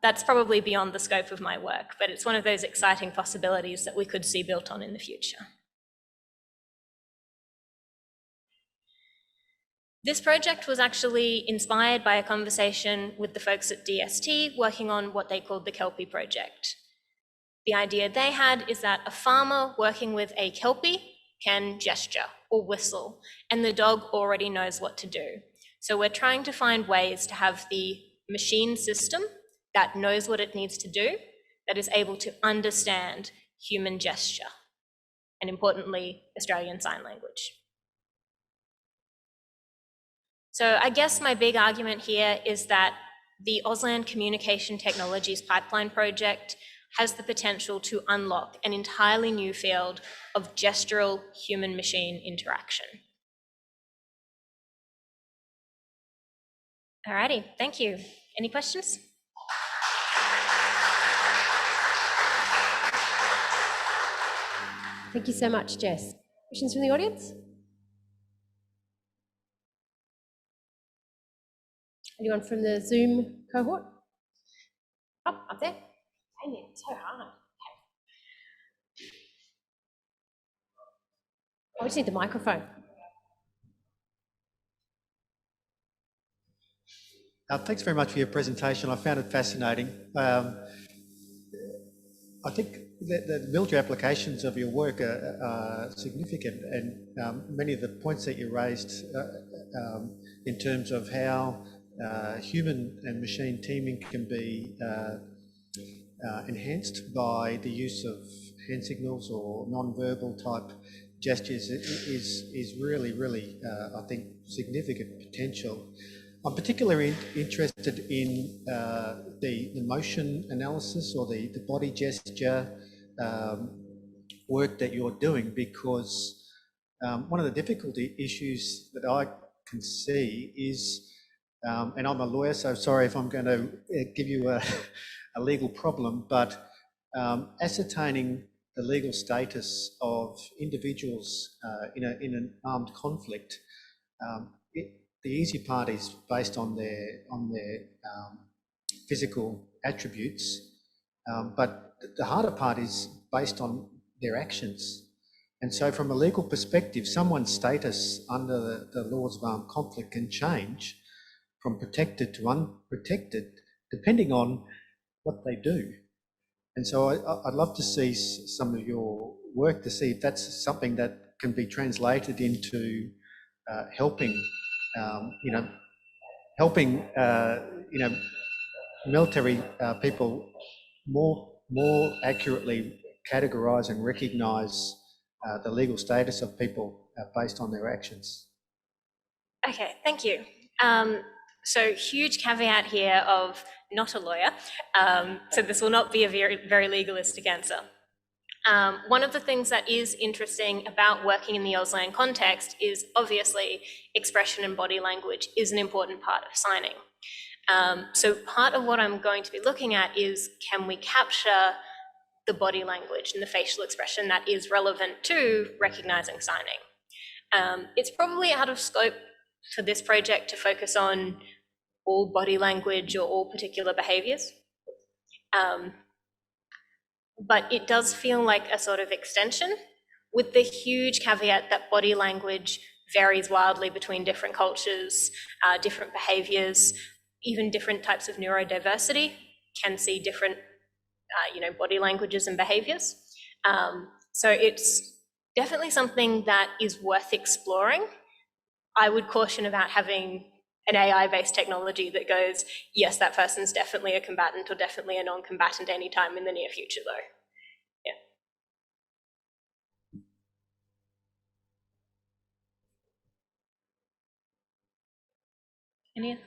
That's probably beyond the scope of my work, but it's one of those exciting possibilities that we could see built on in the future. This project was actually inspired by a conversation with the folks at DST working on what they called the Kelpie project. The idea they had is that a farmer working with a Kelpie can gesture or whistle, and the dog already knows what to do. So we're trying to find ways to have the machine system that knows what it needs to do, that is able to understand human gesture, and importantly, Australian Sign Language. So I guess my big argument here is that the Auslan Communication Technologies Pipeline Project has the potential to unlock an entirely new field of gestural human-machine interaction. Alrighty, thank you. Any questions? Thank you so much, Jess. Questions from the audience? Anyone from the Zoom cohort? Oh, up there. Dang it, it's so hard. I just need the microphone. Thanks very much for your presentation. I found it fascinating. I think that the military applications of your work are significant, and many of the points that you raised in terms of how human and machine teaming can be enhanced by the use of hand signals or non-verbal type gestures is really, I think, significant potential. I'm particularly interested in the motion analysis or the body gesture work that you're doing, because one of the difficulty issues that I can see is, and I'm a lawyer, so sorry if I'm going to give you a legal problem, but ascertaining the legal status of individuals in an armed conflict. The easy part is based on their physical attributes, but the harder part is based on their actions. And so from a legal perspective, someone's status under the laws of armed conflict can change from protected to unprotected, depending on what they do. And so I'd love to see some of your work to see if that's something that can be translated into helping military people more accurately categorise and recognise the legal status of people based on their actions. Okay, thank you. So huge caveat here of not a lawyer, so this will not be a very legalistic answer. One of the things that is interesting about working in the Auslan context is obviously expression and body language is an important part of signing. So part of what I'm going to be looking at is, can we capture the body language and the facial expression that is relevant to recognising signing? It's probably out of scope for this project to focus on all body language or all particular behaviours. But it does feel like a sort of extension, with the huge caveat that body language varies wildly between different cultures, different behaviours, even different types of neurodiversity can see different body languages and behaviours. So it's definitely something that is worth exploring. I would caution about having an AI-based technology that goes, yes, that person's definitely a combatant or definitely a non-combatant anytime in the near future, though. Yeah. Any?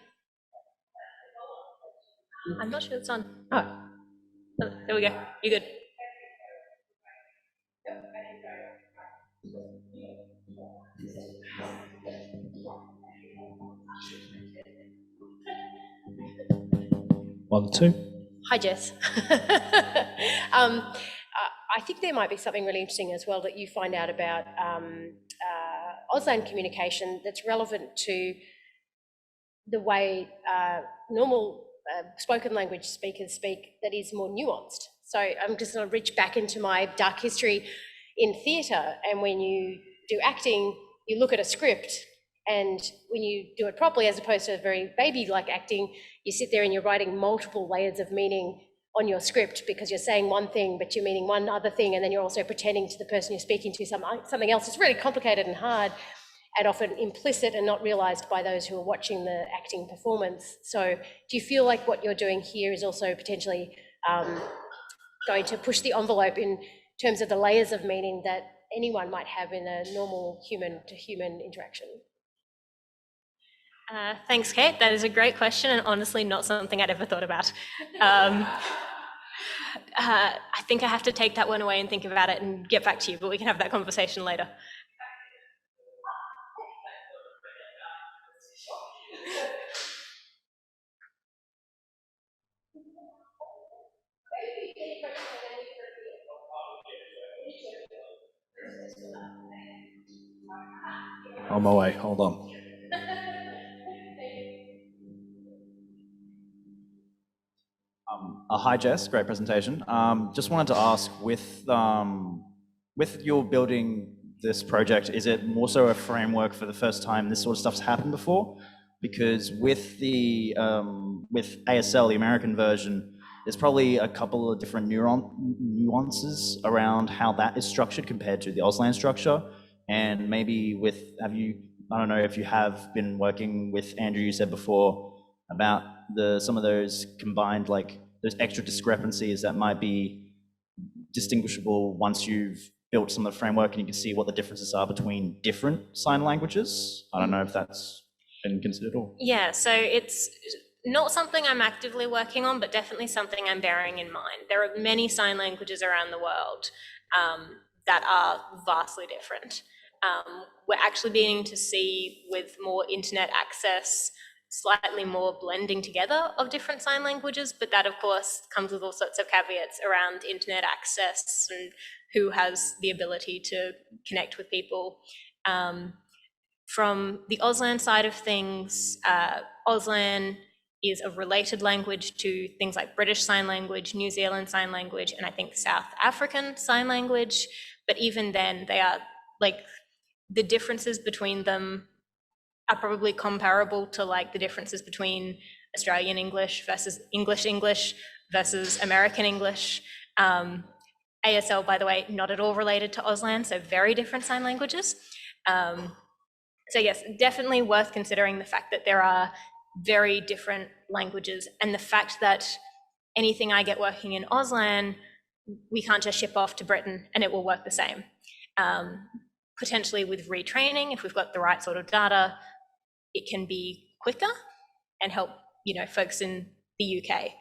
I'm not sure it's on. Oh, there we go. You're good. One, two. Hi, Jess. I think there might be something really interesting as well that you find out about Auslan communication that's relevant to the way normal spoken language speakers speak that is more nuanced. So I'm just going to reach back into my dark history in theatre, and when you do acting, you look at a script, and when you do it properly, as opposed to very baby-like acting, you sit there and you're writing multiple layers of meaning on your script because you're saying one thing, but you're meaning one other thing, and then you're also pretending to the person you're speaking to something else. It's really complicated and hard, and often implicit and not realised by those who are watching the acting performance. So do you feel like what you're doing here is also potentially going to push the envelope in terms of the layers of meaning that anyone might have in a normal human-to-human interaction? Thanks, Kate. That is a great question, and honestly not something I'd ever thought about. I think I have to take that one away and think about it and get back to you, but we can have that conversation later. On my way, hold on. Hi Jess, great presentation. Just wanted to ask, with your building this project, is it more so a framework for the first time this sort of stuff's happened before? Because with the with ASL, the American version, there's probably a couple of different nuances around how that is structured compared to the Auslan structure. And maybe I don't know if you have been working with Andrew, you said before, about some of those combined, like those extra discrepancies that might be distinguishable once you've built some of the framework and you can see what the differences are between different sign languages. I don't know if that's been considered or. Yeah, so it's not something I'm actively working on, but definitely something I'm bearing in mind. There are many sign languages around the world that are vastly different. We're actually beginning to see, with more internet access, slightly more blending together of different sign languages, but that of course comes with all sorts of caveats around internet access and who has the ability to connect with people. From the Auslan side of things, Auslan is a related language to things like British Sign Language, New Zealand Sign Language, and I think South African Sign Language. But even then, they are like, the differences between them are probably comparable to like the differences between Australian English versus English versus American English. ASL, by the way, not at all related to Auslan, so very different sign languages. So yes, definitely worth considering the fact that there are very different languages, and the fact that anything I get working in Auslan, we can't just ship off to Britain and it will work the same. Potentially with retraining, if we've got the right sort of data, it can be quicker and help, folks in the UK.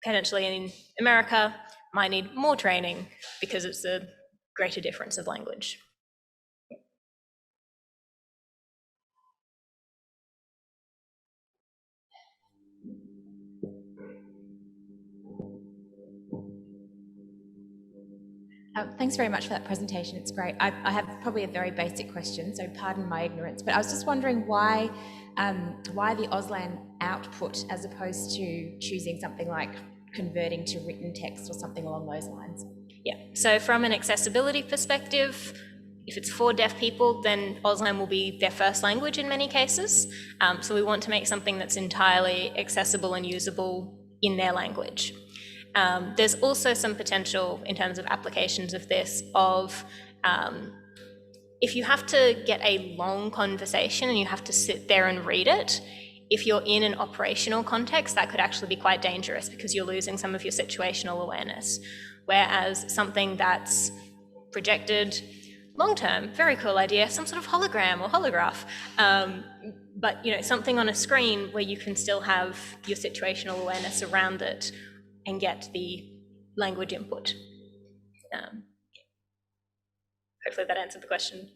Potentially in America, might need more training because it's a greater difference of language. Thanks very much for that presentation. It's great. I have probably a very basic question, so pardon my ignorance, but I was just wondering why the Auslan output as opposed to choosing something like converting to written text or something along those lines? Yeah, so from an accessibility perspective, if it's for deaf people, then Auslan will be their first language in many cases. So we want to make something that's entirely accessible and usable in their language. There's also some potential in terms of applications of this if you have to get a long conversation and you have to sit there and read it, if you're in an operational context, that could actually be quite dangerous because you're losing some of your situational awareness. Whereas something that's projected long-term, very cool idea, some sort of hologram or holograph, but something on a screen where you can still have your situational awareness around it and get the language input. Hopefully that answered the question.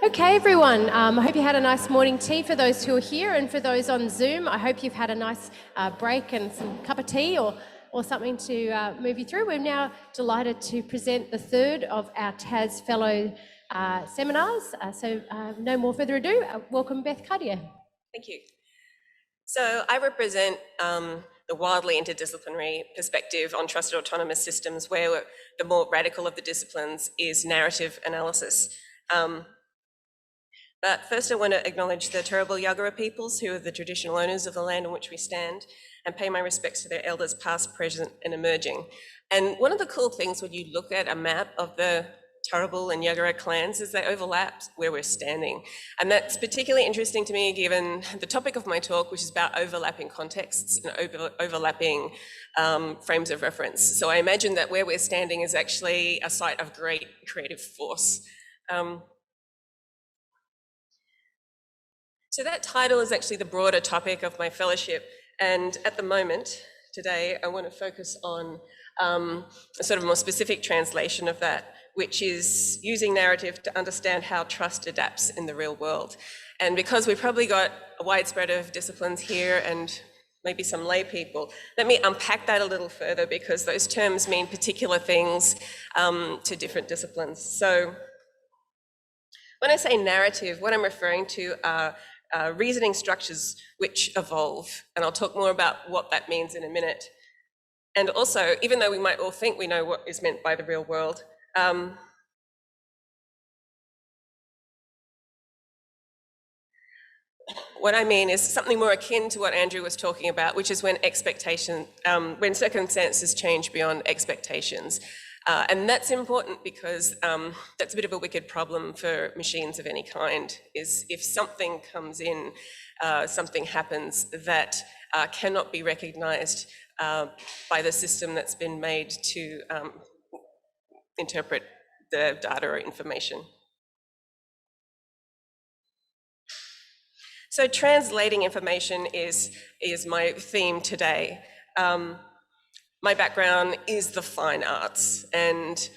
Okay, everyone, I hope you had a nice morning tea for those who are here, and for those on Zoom, I hope you've had a nice break and some cup of tea or something to move you through. We're now delighted to present the third of our TAS Fellow seminars. So no more further ado, welcome Beth Cartier. Thank you. So I represent the wildly interdisciplinary perspective on trusted autonomous systems, where the more radical of the disciplines is narrative analysis. But first I want to acknowledge the Turrbal Yagara peoples, who are the traditional owners of the land on which we stand, and pay my respects to their elders past, present and emerging. And one of the cool things when you look at a map of the Turrbal and Yagara clans is they overlap where we're standing. And that's particularly interesting to me given the topic of my talk, which is about overlapping contexts and overlapping frames of reference. So I imagine that where we're standing is actually a site of great creative force. So that title is actually the broader topic of my fellowship. And at the moment, today, I want to focus on a sort of more specific translation of that, which is using narrative to understand how trust adapts in the real world. And because we've probably got a wide spread of disciplines here and maybe some lay people, let me unpack that a little further, because those terms mean particular things to different disciplines. So when I say narrative, what I'm referring to are reasoning structures which evolve, and I'll talk more about what that means in a minute. And also, even though we might all think we know what is meant by the real world, what I mean is something more akin to what Andrew was talking about, which is when when circumstances change beyond expectations. And that's important because that's a bit of a wicked problem for machines of any kind, is if something comes in, something happens that cannot be recognized by the system that's been made to interpret the data or information. So translating information is my theme today. My background is the fine arts, and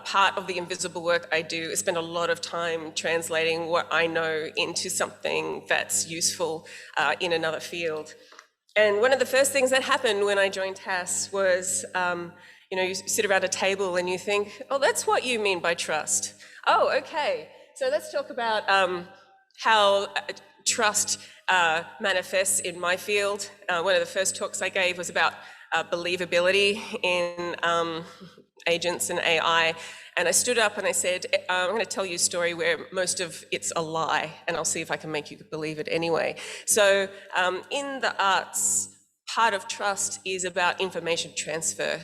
part of the invisible work I do is spend a lot of time translating what I know into something that's useful in another field. And one of the first things that happened when I joined TAS was, you sit around a table and you think, oh, that's what you mean by trust. Oh, okay. So let's talk about how trust manifests in my field. One of the first talks I gave was about believability in agents and AI. And I stood up and I said, I'm going to tell you a story where most of it's a lie, and I'll see if I can make you believe it anyway. So in the arts, part of trust is about information transfer.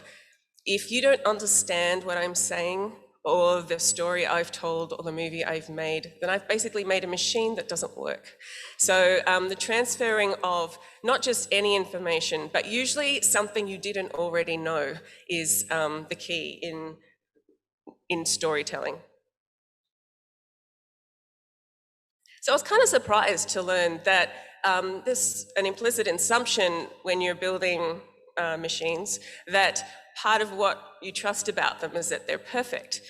If you don't understand what I'm saying, or the story I've told, or the movie I've made, then I've basically made a machine that doesn't work. So the transferring of not just any information, but usually something you didn't already know is the key in storytelling. So I was kind of surprised to learn that there's an implicit assumption when you're building machines that part of what you trust about them is that they're perfect.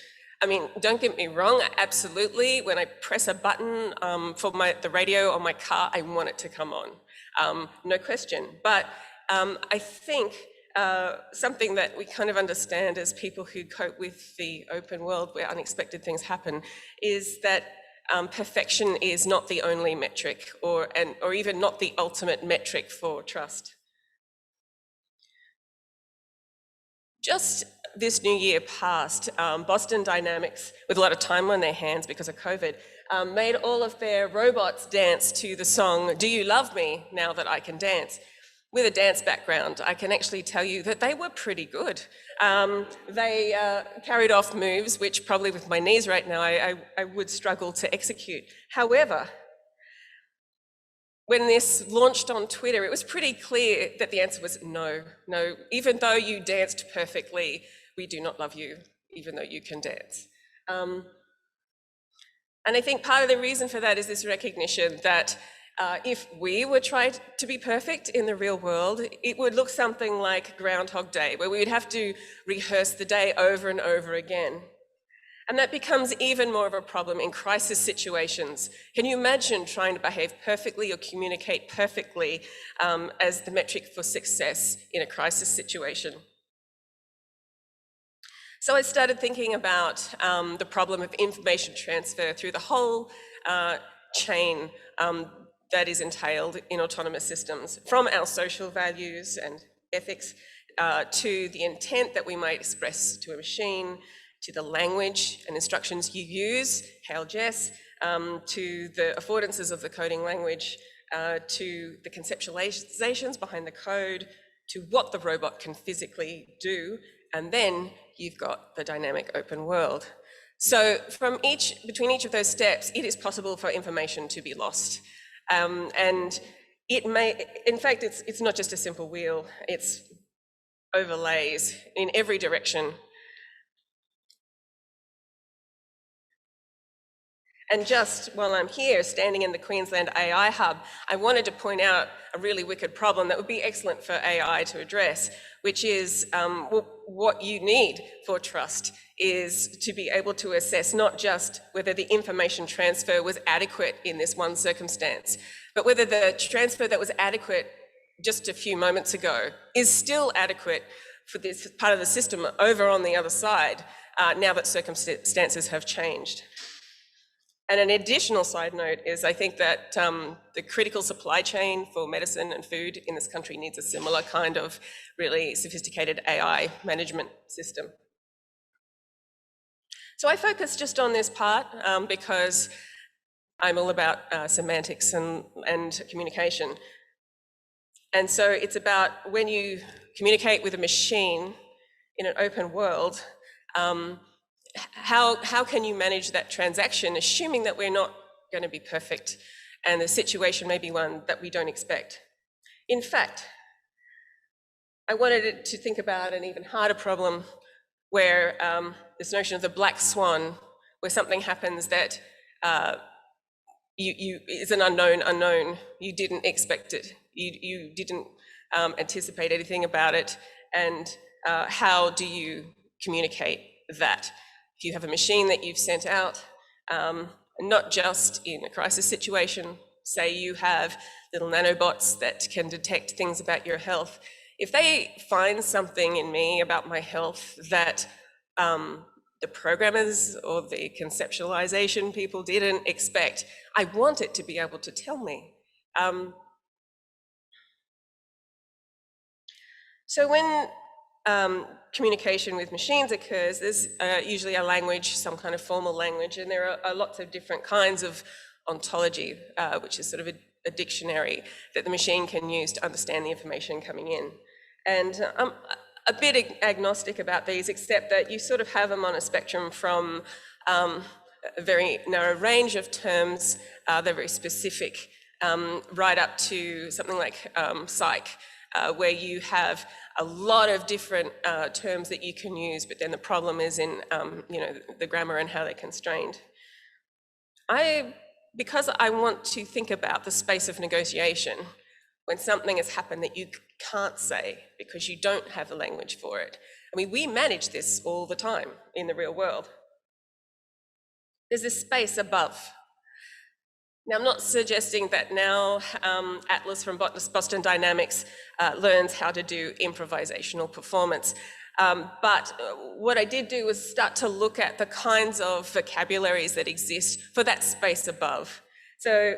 I mean, don't get me wrong, absolutely, when I press a button for the radio on my car, I want it to come on. no question. But I think something that we kind of understand as people who cope with the open world where unexpected things happen is that perfection is not the only metric or even not the ultimate metric for trust. Just this new year past, Boston Dynamics, with a lot of time on their hands because of COVID, made all of their robots dance to the song, "Do You Love Me Now That I Can Dance?" With a dance background, I can actually tell you that they were pretty good. They carried off moves, which probably with my knees right now, I would struggle to execute. However, when this launched on Twitter, it was pretty clear that the answer was no. Even though you danced perfectly, we do not love you, even though you can dance. And I think part of the reason for that is this recognition that if we were trying to be perfect in the real world, it would look something like Groundhog Day, where we would have to rehearse the day over and over again. And that becomes even more of a problem in crisis situations. Can you imagine trying to behave perfectly or communicate perfectly as the metric for success in a crisis situation? So I started thinking about the problem of information transfer through the whole chain that is entailed in autonomous systems, from our social values and ethics to the intent that we might express to a machine, to the language and instructions you use, hail Jess, to the affordances of the coding language, to the conceptualizations behind the code, to what the robot can physically do, and then you've got the dynamic open world. So between each of those steps, it is possible for information to be lost. And it may, in fact, it's not just a simple wheel, it's overlays in every direction. And just while I'm here, standing in the Queensland AI Hub, I wanted to point out a really wicked problem that would be excellent for AI to address, which is what you need for trust is to be able to assess not just whether the information transfer was adequate in this one circumstance, but whether the transfer that was adequate just a few moments ago is still adequate for this part of the system over on the other side, now that circumstances have changed. And an additional side note is I think that the critical supply chain for medicine and food in this country needs a similar kind of really sophisticated AI management system. So I focus just on this part because I'm all about semantics and communication. And so it's about when you communicate with a machine in an open world, how can you manage that transaction, assuming that we're not going to be perfect and the situation may be one that we don't expect? In fact, I wanted to think about an even harder problem where this notion of the Black Swan, where something happens that is an unknown, you didn't expect it, you didn't anticipate anything about it, and how do you communicate that? If you have a machine that you've sent out, not just in a crisis situation, say you have little nanobots that can detect things about your health, if they find something in me about my health that the programmers or the conceptualization people didn't expect, I want it to be able to tell me. So when communication with machines occurs, there's usually a language, some kind of formal language, and there are lots of different kinds of ontology, which is sort of a dictionary that the machine can use to understand the information coming in. And I'm a bit agnostic about these, except that you sort of have them on a spectrum from a very narrow range of terms, they're very specific, right up to something like psych, where you have a lot of different terms that you can use, but then the problem is in the grammar and how they're constrained. Because I want to think about the space of negotiation when something has happened that you can't say because you don't have the language for it. I mean, we manage this all the time in the real world. There's this space above. Now, I'm not suggesting that now Atlas from Boston Dynamics learns how to do improvisational performance. But what I did do was start to look at the kinds of vocabularies that exist for that space above. So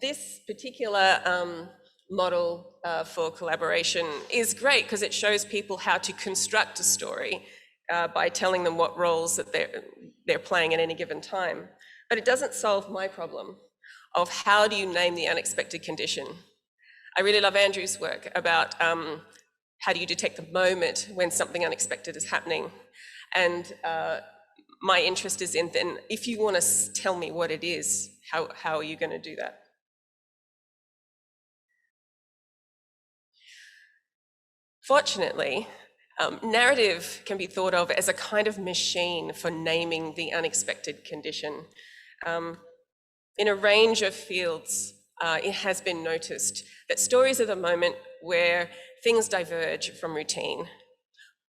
this particular model for collaboration is great because it shows people how to construct a story by telling them what roles that they're playing at any given time. But it doesn't solve my problem of how do you name the unexpected condition. I really love Andrew's work about how do you detect the moment when something unexpected is happening. And my interest is in then, if you want to tell me what it is, how are you going to do that? Fortunately, narrative can be thought of as a kind of machine for naming the unexpected condition. In a range of fields, it has been noticed that stories are the moment where things diverge from routine.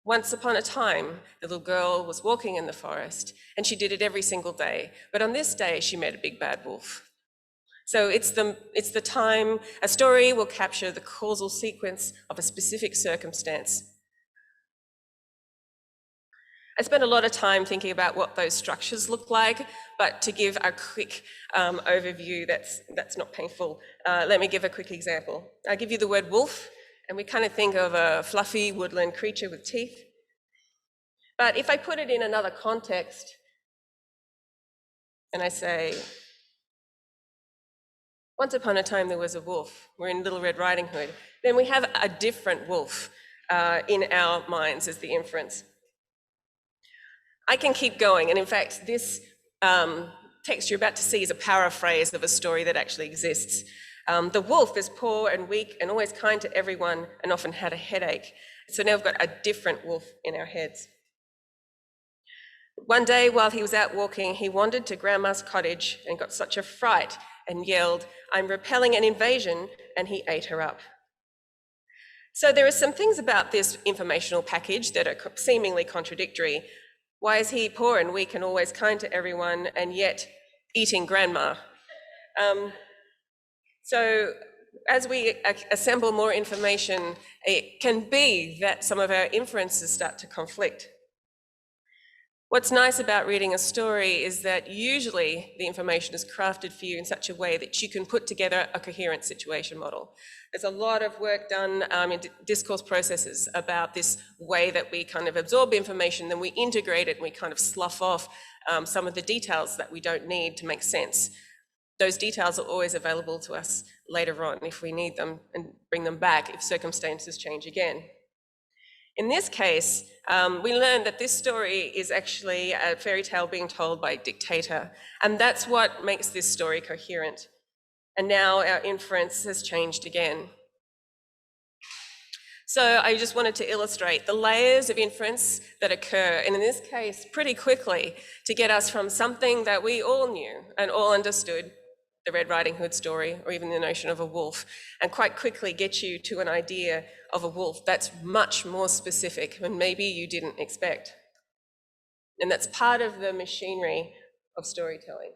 Once upon a time, the little girl was walking in the forest and she did it every single day. But on this day, she met a big bad wolf. So it's the time a story will capture the causal sequence of a specific circumstance. I spent a lot of time thinking about what those structures look like, but to give a quick overview that's not painful, let me give a quick example. I give you the word wolf, and we kind of think of a fluffy woodland creature with teeth. But if I put it in another context, and I say, once upon a time there was a wolf, we're in Little Red Riding Hood, then we have a different wolf in our minds as the inference. I can keep going, and in fact, this text you're about to see is a paraphrase of a story that actually exists. The wolf is poor and weak and always kind to everyone and often had a headache. So now we've got a different wolf in our heads. One day while he was out walking, he wandered to Grandma's cottage and got such a fright and yelled, "I'm repelling an invasion," and he ate her up. So there are some things about this informational package that are seemingly contradictory. Why is he poor and weak and always kind to everyone and yet eating Grandma? So as we assemble more information, it can be that some of our inferences start to conflict. What's nice about reading a story is that usually the information is crafted for you in such a way that you can put together a coherent situation model. There's a lot of work done in discourse processes about this way that we kind of absorb information, then we integrate it and we kind of slough off some of the details that we don't need to make sense. Those details are always available to us later on if we need them, and bring them back if circumstances change again. In this case, we learned that this story is actually a fairy tale being told by a dictator, and that's what makes this story coherent. And now our inference has changed again. So I just wanted to illustrate the layers of inference that occur, and in this case, pretty quickly, to get us from something that we all knew and all understood, the Red Riding Hood story, or even the notion of a wolf, and quite quickly get you to an idea of a wolf that's much more specific and maybe you didn't expect. And that's part of the machinery of storytelling.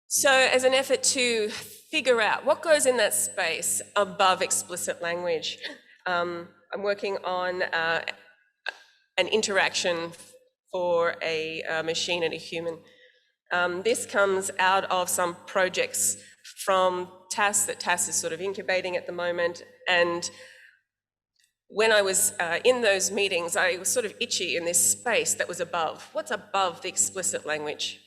So as an effort to figure out what goes in that space above explicit language, I'm working on an interaction for a machine and a human. This comes out of some projects from TAS that TAS is sort of incubating at the moment. And when I was in those meetings, I was sort of itchy in this space that was above. What's above the explicit language?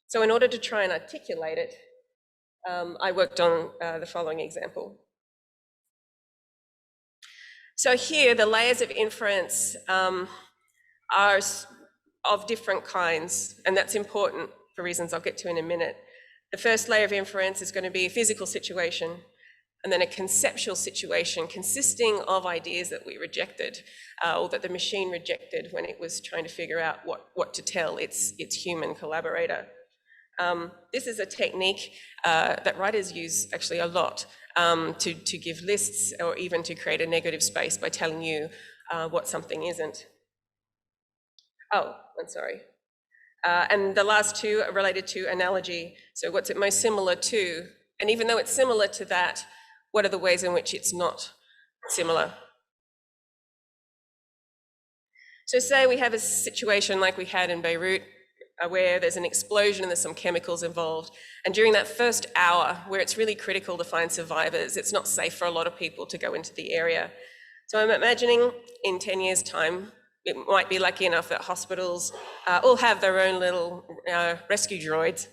So in order to try and articulate it, I worked on the following example. So here, the layers of inference are of different kinds, and that's important for reasons I'll get to in a minute. The first layer of inference is going to be a physical situation, and then a conceptual situation consisting of ideas that we rejected, or that the machine rejected when it was trying to figure out what to tell its human collaborator. This is a technique that writers use actually a lot to give lists or even to create a negative space by telling you what something isn't. Oh, I'm sorry. And the last two are related to analogy. So what's it most similar to? And even though it's similar to that, what are the ways in which it's not similar? So say we have a situation like we had in Beirut, where there's an explosion and there's some chemicals involved. And during that first hour, where it's really critical to find survivors, it's not safe for a lot of people to go into the area. So I'm imagining in 10 years' time, it might be lucky enough that hospitals all have their own little rescue droids.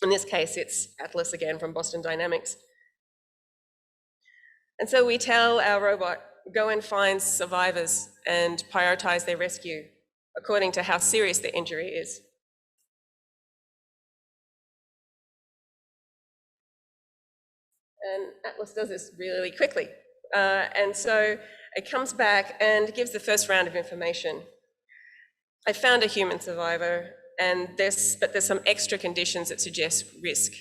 In this case, it's Atlas again from Boston Dynamics. And so we tell our robot, go and find survivors and prioritize their rescue according to how serious the injury is. And Atlas does this really quickly. And so it comes back and gives the first round of information. I found a human survivor, but there's some extra conditions that suggest risk.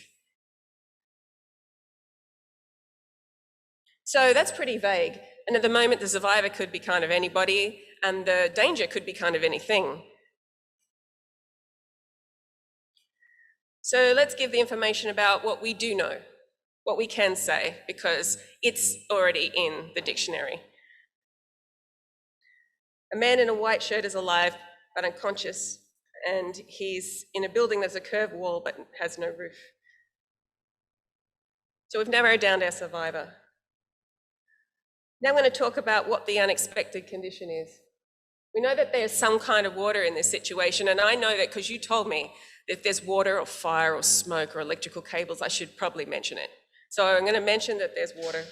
So that's pretty vague. And at the moment, the survivor could be kind of anybody, and the danger could be kind of anything. So let's give the information about what we do know, what we can say, because it's already in the dictionary. A man in a white shirt is alive, but unconscious, and he's in a building that's a curved wall, but has no roof. So we've narrowed down our survivor. Now I'm going to talk about what the unexpected condition is. We know that there's some kind of water in this situation, and I know that because you told me that if there's water or fire or smoke or electrical cables, I should probably mention it. So I'm going to mention that there's water.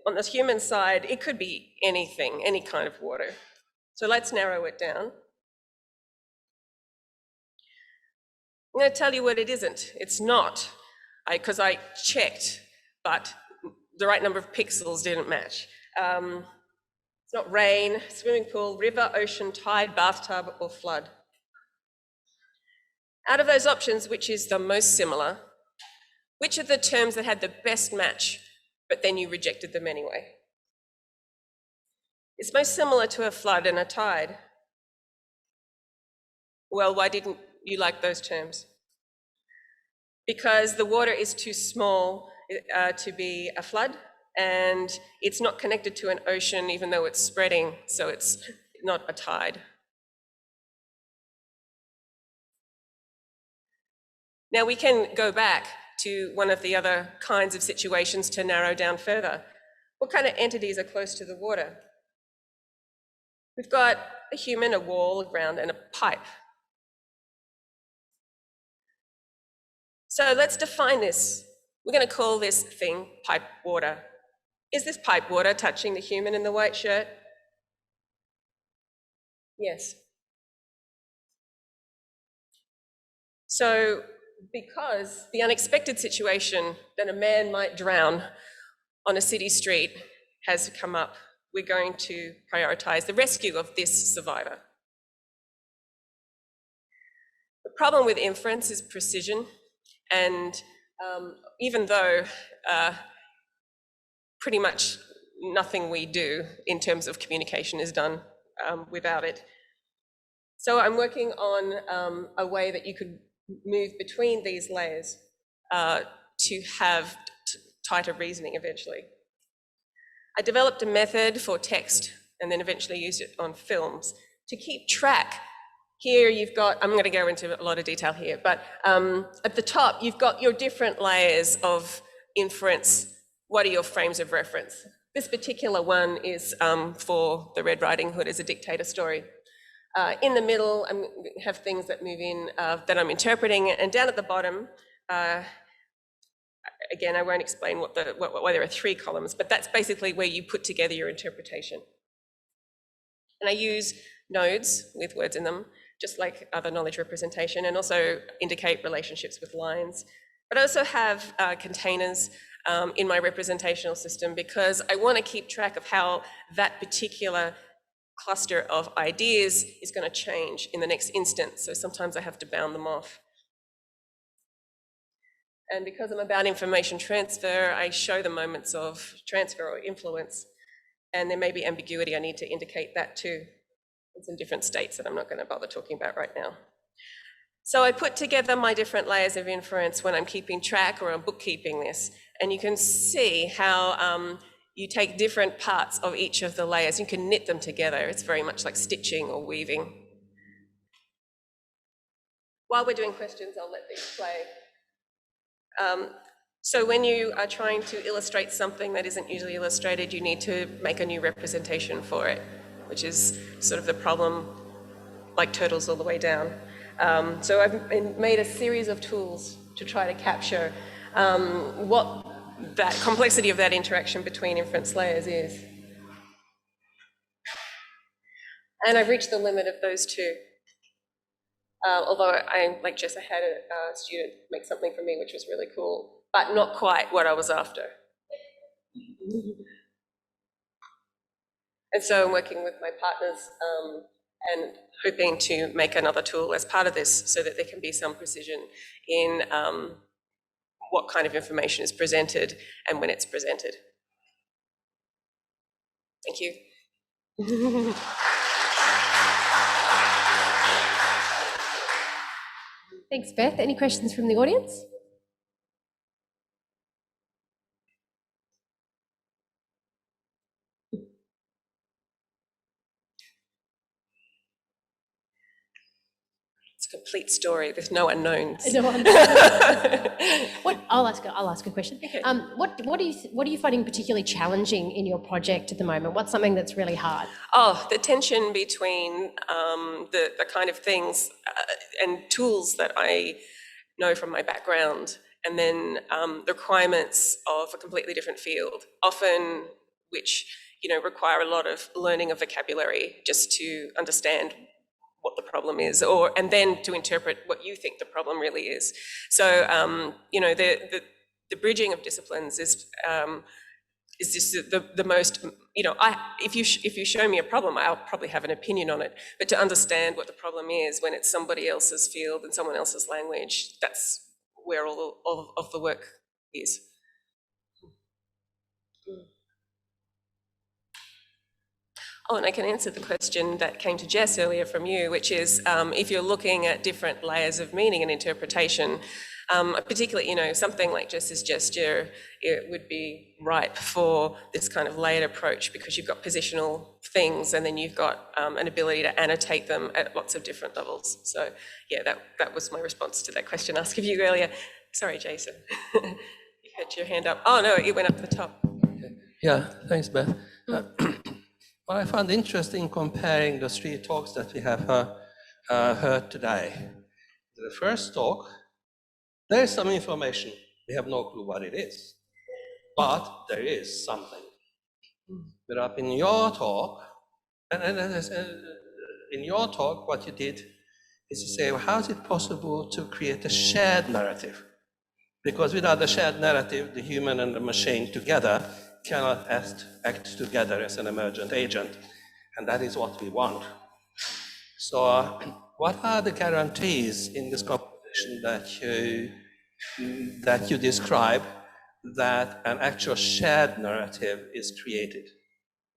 On the human side, it could be anything, any kind of water. So let's narrow it down. I'm going to tell you what it isn't. It's not, because I checked, but the right number of pixels didn't match. It's not rain, swimming pool, river, ocean, tide, bathtub, or flood. Out of those options, which is the most similar? Which are the terms that had the best match, but then you rejected them anyway? It's most similar to a flood and a tide. Well, why didn't you like those terms? Because the water is too small to be a flood, and it's not connected to an ocean even though it's spreading, so it's not a tide. Now we can go back to one of the other kinds of situations to narrow down further. What kind of entities are close to the water? We've got a human, a wall, a ground, and a pipe. So let's define this. We're going to call this thing pipe water. Is this pipe water touching the human in the white shirt? Yes. So because the unexpected situation that a man might drown on a city street has come up, we're going to prioritize the rescue of this survivor. The problem with inference is precision, and even though pretty much nothing we do in terms of communication is done without it. So I'm working on a way that you could move between these layers to have tighter reasoning eventually. I developed a method for text and then eventually used it on films to keep track. Here you've got, I'm going to go into a lot of detail here, but at the top you've got your different layers of inference. What are your frames of reference? This particular one is for the Red Riding Hood as a dictator story. In the middle, I have things that move in that I'm interpreting, and down at the bottom, again, I won't explain why there are 3 columns, but that's basically where you put together your interpretation. And I use nodes with words in them, just like other knowledge representation, and also indicate relationships with lines. But I also have containers in my representational system because I want to keep track of how that particular cluster of ideas is going to change in the next instance. So sometimes I have to bound them off. And because I'm about information transfer, I show the moments of transfer or influence. And there may be ambiguity, I need to indicate that too. It's in different states that I'm not going to bother talking about right now. So I put together my different layers of inference when I'm keeping track or I'm bookkeeping this. And you can see how you take different parts of each of the layers, you can knit them together. It's very much like stitching or weaving. While we're doing questions, I'll let these play. So when you are trying to illustrate something that isn't usually illustrated, you need to make a new representation for it, which is sort of the problem, like turtles all the way down. So I've made a series of tools to try to capture what that complexity of that interaction between inference layers is. And I've reached the limit of those two. Although I, like Jess, I had a student make something for me, which was really cool, but not quite what I was after. And so I'm working with my partners and hoping to make another tool as part of this so that there can be some precision in what kind of information is presented and when it's presented. Thank you. Thanks, Beth. Any questions from the audience? Complete story. There's no unknowns. No unknowns. I'll ask a question. Okay. What are you finding particularly challenging in your project at the moment? What's something that's really hard? Oh, the tension between the kind of things and tools that I know from my background, and then the requirements of a completely different field, often which require a lot of learning of vocabulary just to understand what the problem is, and then to interpret what you think the problem really is. So the bridging of disciplines is just the most, if you show me a problem, I'll probably have an opinion on it, but to understand what the problem is when it's somebody else's field and someone else's language, that's where all of the work is. Oh, and I can answer the question that came to Jess earlier from you, which is if you're looking at different layers of meaning and interpretation, particularly, something like Jess's gesture, it would be ripe for this kind of layered approach because you've got positional things and then you've got an ability to annotate them at lots of different levels. So yeah, that was my response to that question asked of you earlier. Sorry, Jason. You had your hand up. Oh no, it went up the top. Okay. Yeah, thanks, Beth. What I found interesting comparing the three talks that we have heard today. The first talk, there is some information. We have no clue what it is, but there is something. But up in your talk, in your talk, what you did is you say, well, how is it possible to create a shared narrative? Because without a shared narrative, the human and the machine together cannot act together as an emergent agent, and that is what we want. So what are the guarantees in this competition that you describe that an actual shared narrative is created?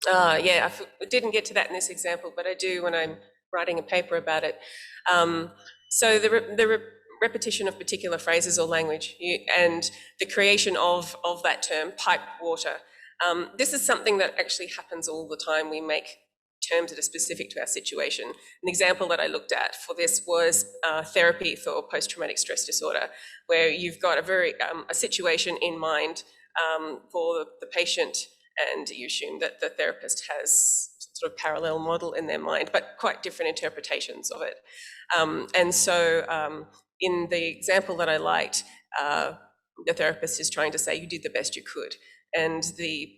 Yeah, I didn't get to that in this example, but I do when I'm writing a paper about it. So the repetition of particular phrases or language and the creation of that term, pipe water. This is something that actually happens all the time. We make terms that are specific to our situation. An example that I looked at for this was therapy for post-traumatic stress disorder, where you've got a situation in mind for the patient, and you assume that the therapist has some sort of parallel model in their mind, but quite different interpretations of it. And so in the example that I liked, the therapist is trying to say, you did the best you could. And the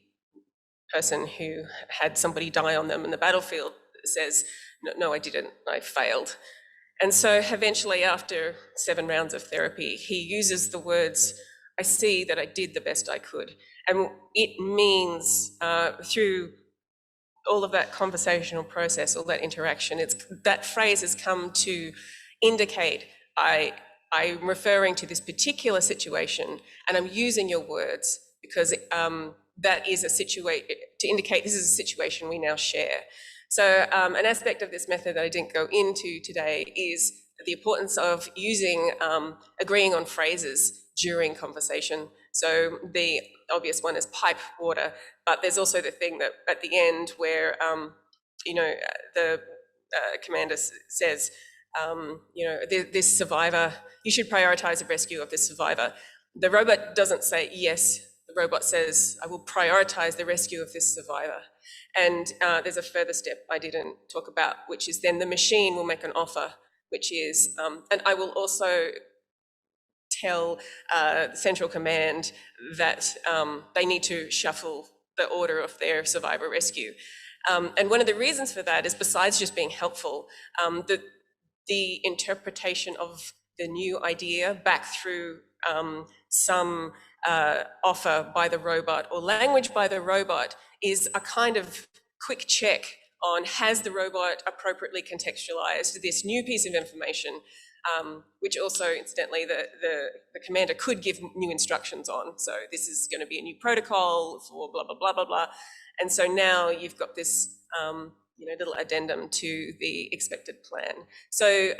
person who had somebody die on them in the battlefield says, no, I didn't, I failed. And so eventually, after 7 rounds of therapy, he uses the words, I see that I did the best I could. And it means through all of that conversational process, all that interaction, that phrase has come to indicate I I'm referring to this particular situation, and I'm using your words because that is a situation to indicate this is a situation we now share. So an aspect of this method that I didn't go into today is the importance of using, agreeing on phrases during conversation. So the obvious one is pipe water, but there's also the thing that at the end where, the commander says, this survivor, you should prioritize the rescue of this survivor. The robot doesn't say yes, the robot says, I will prioritize the rescue of this survivor. And there's a further step I didn't talk about, which is then the machine will make an offer, which is, and I will also tell Central Command that they need to shuffle the order of their survivor rescue. And one of the reasons for that is, besides just being helpful, the interpretation of the new idea back through some offer by the robot or language by the robot is a kind of quick check on, has the robot appropriately contextualized this new piece of information, which also, incidentally, the commander could give new instructions on. So this is going to be a new protocol for blah, blah, blah, blah, blah. And so now you've got this little addendum to the expected plan. So,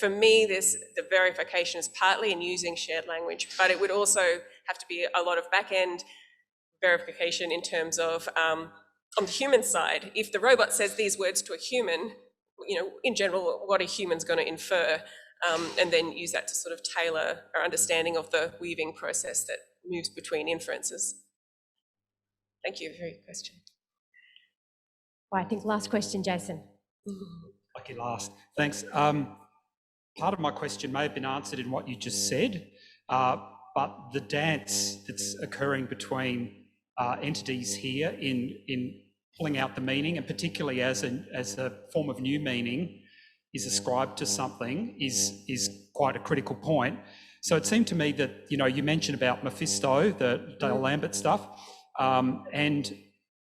for me, the verification is partly in using shared language, but it would also have to be a lot of back-end verification in terms of, on the human side, if the robot says these words to a human, in general, what a human's going to infer, and then use that to sort of tailor our understanding of the weaving process that moves between inferences. Thank you for your question. Well, I think last question, Jason. Lucky last. Thanks. Part of my question may have been answered in what you just said, but the dance that's occurring between entities here in pulling out the meaning, and particularly as a form of new meaning is ascribed to something, is quite a critical point. So it seemed to me that, you mentioned about Mephisto, the Dale Lambert stuff, and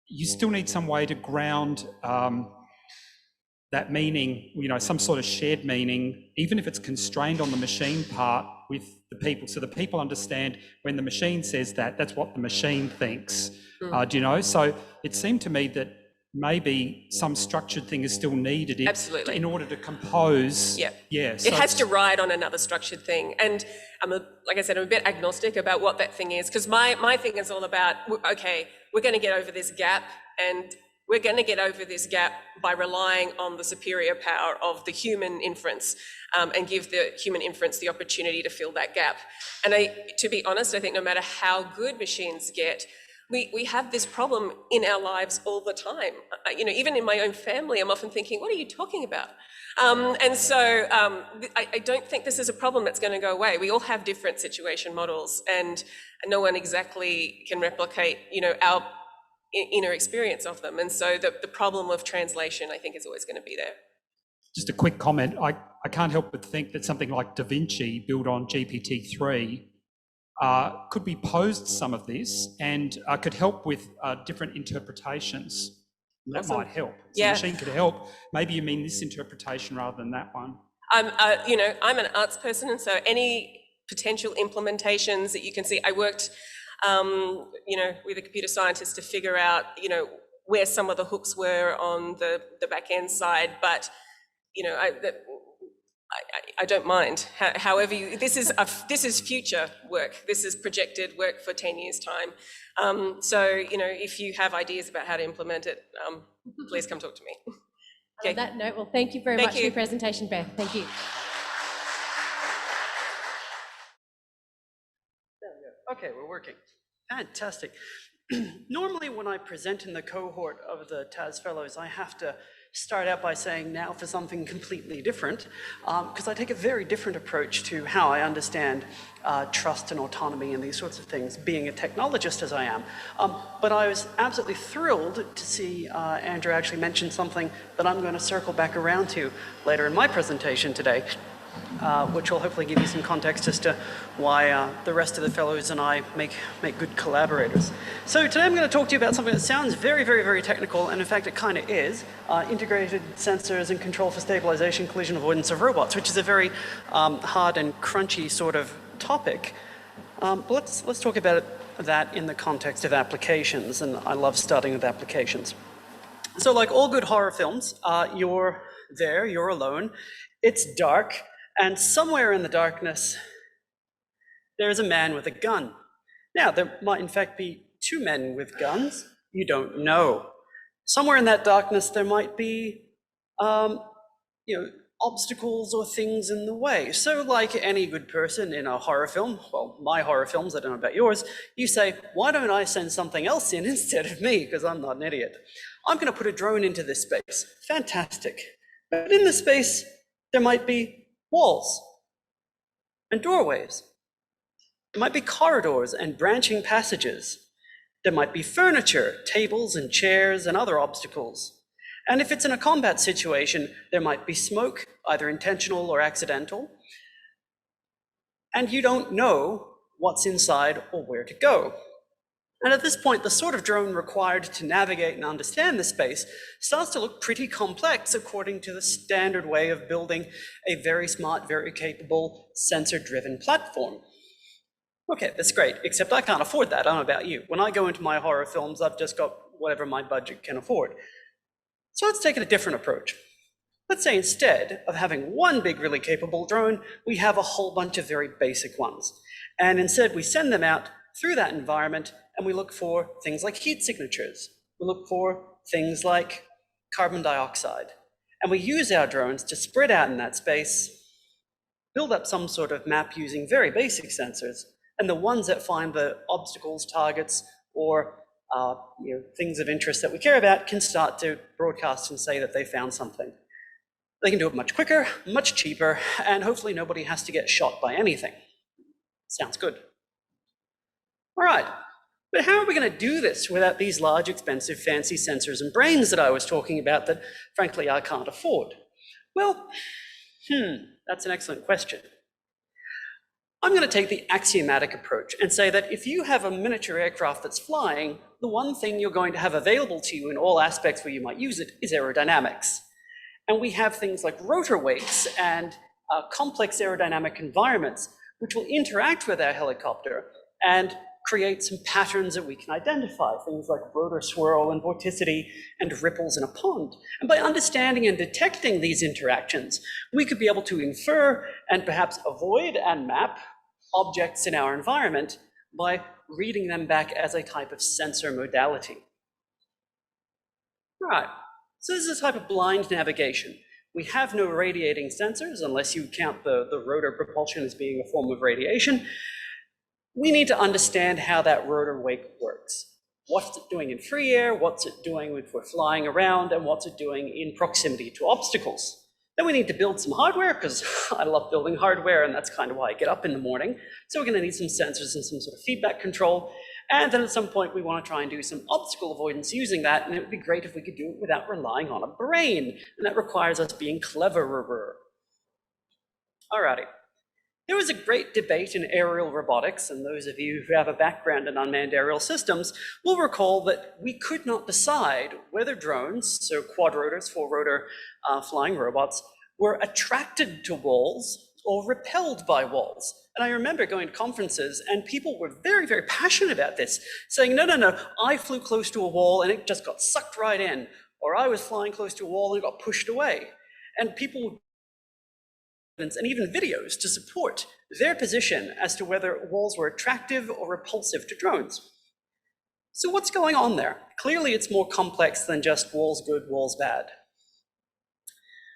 you still need some way to ground that meaning, some sort of shared meaning, even if it's constrained on the machine part with the people. So the people understand when the machine says that, that's what the machine thinks. So it seemed to me that maybe some structured thing is still needed in order to compose. So it has to ride on another structured thing. And like I said, I'm a bit agnostic about what that thing is, because my thing is all about, okay, we're going to get over this gap, and we're going to get over this gap by relying on the superior power of the human inference, and give the human inference the opportunity to fill that gap. And to be honest, I think no matter how good machines get, we have this problem in our lives all the time. Even in my own family, I'm often thinking, what are you talking about? And so I don't think this is a problem that's going to go away. We all have different situation models, and no one exactly can replicate, our inner experience of them. And so the problem of translation, I think, is always going to be there. Just a quick comment. I can't help but think that something like Da Vinci, built on GPT-3, could be posed some of this and could help with different interpretations. That might help. So the machine could help. Maybe you mean this interpretation rather than that one. I'm an arts person, and so any potential implementations that you can see, I worked with a computer scientist to figure out, where some of the hooks were on the back end side, but, I don't mind. However, this is future work. This is projected work for 10 years' time. So, if you have ideas about how to implement it, please come talk to me. Okay. On that note, well, thank you very much for your presentation, Beth. Thank you. Okay, we're working. Fantastic. Normally when I present in the cohort of the TAS Fellows, I have to start out by saying now for something completely different, because I take a very different approach to how I understand trust and autonomy and these sorts of things, being a technologist as I am. But I was absolutely thrilled to see Andrew actually mention something that I'm going to circle back around to later in my presentation today, which will hopefully give you some context as to why the rest of the fellows and I make good collaborators. So today I'm going to talk to you about something that sounds very, very, very technical, and in fact it kind of is, integrated sensors and control for stabilization, collision avoidance of robots, which is a very hard and crunchy sort of topic. But let's talk about that in the context of applications, and I love starting with applications. So like all good horror films, you're there, you're alone, it's dark, and somewhere in the darkness, there is a man with a gun. Now, there might in fact be two men with guns, you don't know. Somewhere in that darkness, there might be, obstacles or things in the way. So like any good person in a horror film, well, my horror films, I don't know about yours, you say, why don't I send something else in instead of me, because I'm not an idiot. I'm gonna put a drone into this space. Fantastic. But in the space, there might be walls and doorways. There might be corridors and branching passages. There might be furniture, tables and chairs and other obstacles. And if it's in a combat situation, there might be smoke, either intentional or accidental. And you don't know what's inside or where to go. And at this point, the sort of drone required to navigate and understand the space starts to look pretty complex according to the standard way of building a very smart, very capable, sensor-driven platform. Okay, that's great, except I can't afford that, I don't know about you. When I go into my horror films, I've just got whatever my budget can afford. So let's take a different approach. Let's say instead of having one big, really capable drone, we have a whole bunch of very basic ones. And instead we send them out through that environment and we look for things like heat signatures. We look for things like carbon dioxide. And we use our drones to spread out in that space, build up some sort of map using very basic sensors, and the ones that find the obstacles, targets, or things of interest that we care about can start to broadcast and say that they found something. They can do it much quicker, much cheaper, and hopefully nobody has to get shot by anything. Sounds good. All right, but how are we going to do this without these large, expensive, fancy sensors and brains that I was talking about that, frankly, I can't afford? Well, that's an excellent question. I'm going to take the axiomatic approach and say that if you have a miniature aircraft that's flying, the one thing you're going to have available to you in all aspects where you might use it is aerodynamics. And we have things like rotor wakes and complex aerodynamic environments which will interact with our helicopter and create some patterns that we can identify, things like rotor swirl and vorticity and ripples in a pond. And by understanding and detecting these interactions, we could be able to infer and perhaps avoid and map objects in our environment by reading them back as a type of sensor modality. All right, so this is a type of blind navigation. We have no radiating sensors unless you count the rotor propulsion as being a form of radiation. We need to understand how that rotor wake works. What's it doing in free air, what's it doing if we're flying around, and what's it doing in proximity to obstacles. Then we need to build some hardware, because I love building hardware, and that's kind of why I get up in the morning. So we're going to need some sensors and some sort of feedback control. And then at some point, we want to try and do some obstacle avoidance using that, and it would be great if we could do it without relying on a brain. And that requires us being cleverer. Alrighty. There was a great debate in aerial robotics, and those of you who have a background in unmanned aerial systems will recall that we could not decide whether drones, so quadrotors, four-rotor flying robots, were attracted to walls or repelled by walls. And I remember going to conferences and people were very, very passionate about this, saying, no, I flew close to a wall and it just got sucked right in, or I was flying close to a wall and it got pushed away. And people and even videos to support their position as to whether walls were attractive or repulsive to drones. So what's going on there? Clearly it's more complex than just walls good, walls bad.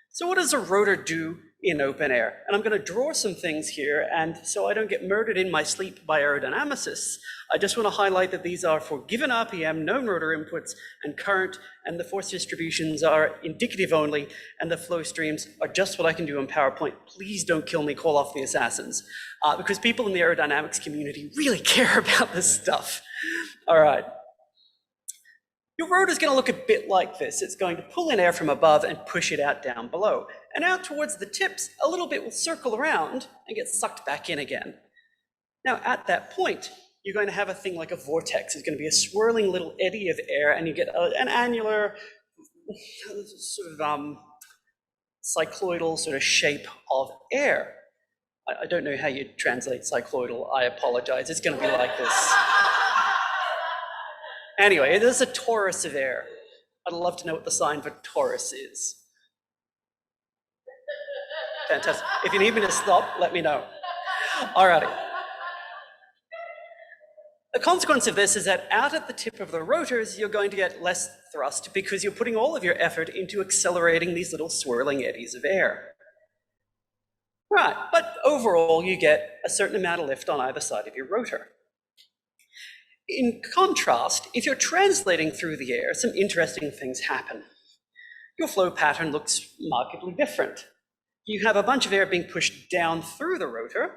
So what does a rotor do in open air? And I'm going to draw some things here, and so I don't get murdered in my sleep by aerodynamicists, I just want to highlight that these are for given RPM, known rotor inputs and current, and the force distributions are indicative only, and the flow streams are just what I can do in PowerPoint. Please don't kill me, call off the assassins, because people in the aerodynamics community really care about this stuff. All right. Your rotor is going to look a bit like this. It's going to pull in air from above and push it out down below. and out towards the tips, a little bit will circle around and get sucked back in again. Now, at that point, you're going to have a thing like a vortex. It's going to be a swirling little eddy of air, and you get an annular sort of cycloidal sort of shape of air. I don't know how you translate cycloidal. I apologize. It's going to be like this. Anyway, there's a torus of air. I'd love to know what the sign for torus is. Fantastic. If you need me to stop, let me know. All righty. The consequence of this is that out at the tip of the rotors, you're going to get less thrust because you're putting all of your effort into accelerating these little swirling eddies of air. Right, but overall, you get a certain amount of lift on either side of your rotor. In contrast, if you're translating through the air, some interesting things happen. Your flow pattern looks markedly different. You have a bunch of air being pushed down through the rotor,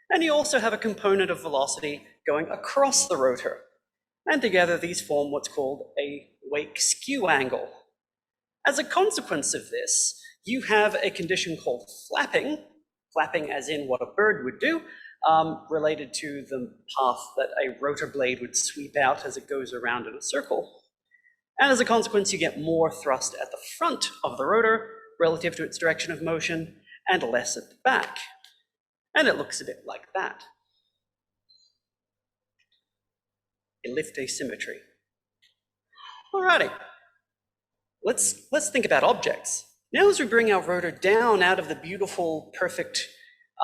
and you also have a component of velocity going across the rotor. And together these form what's called a wake-skew angle. As a consequence of this, you have a condition called flapping as in what a bird would do, related to the path that a rotor blade would sweep out as it goes around in a circle. And as a consequence, you get more thrust at the front of the rotor relative to its direction of motion and less at the back. And it looks a bit like that. A lift asymmetry. Alrighty, let's think about objects. Now as we bring our rotor down out of the beautiful, perfect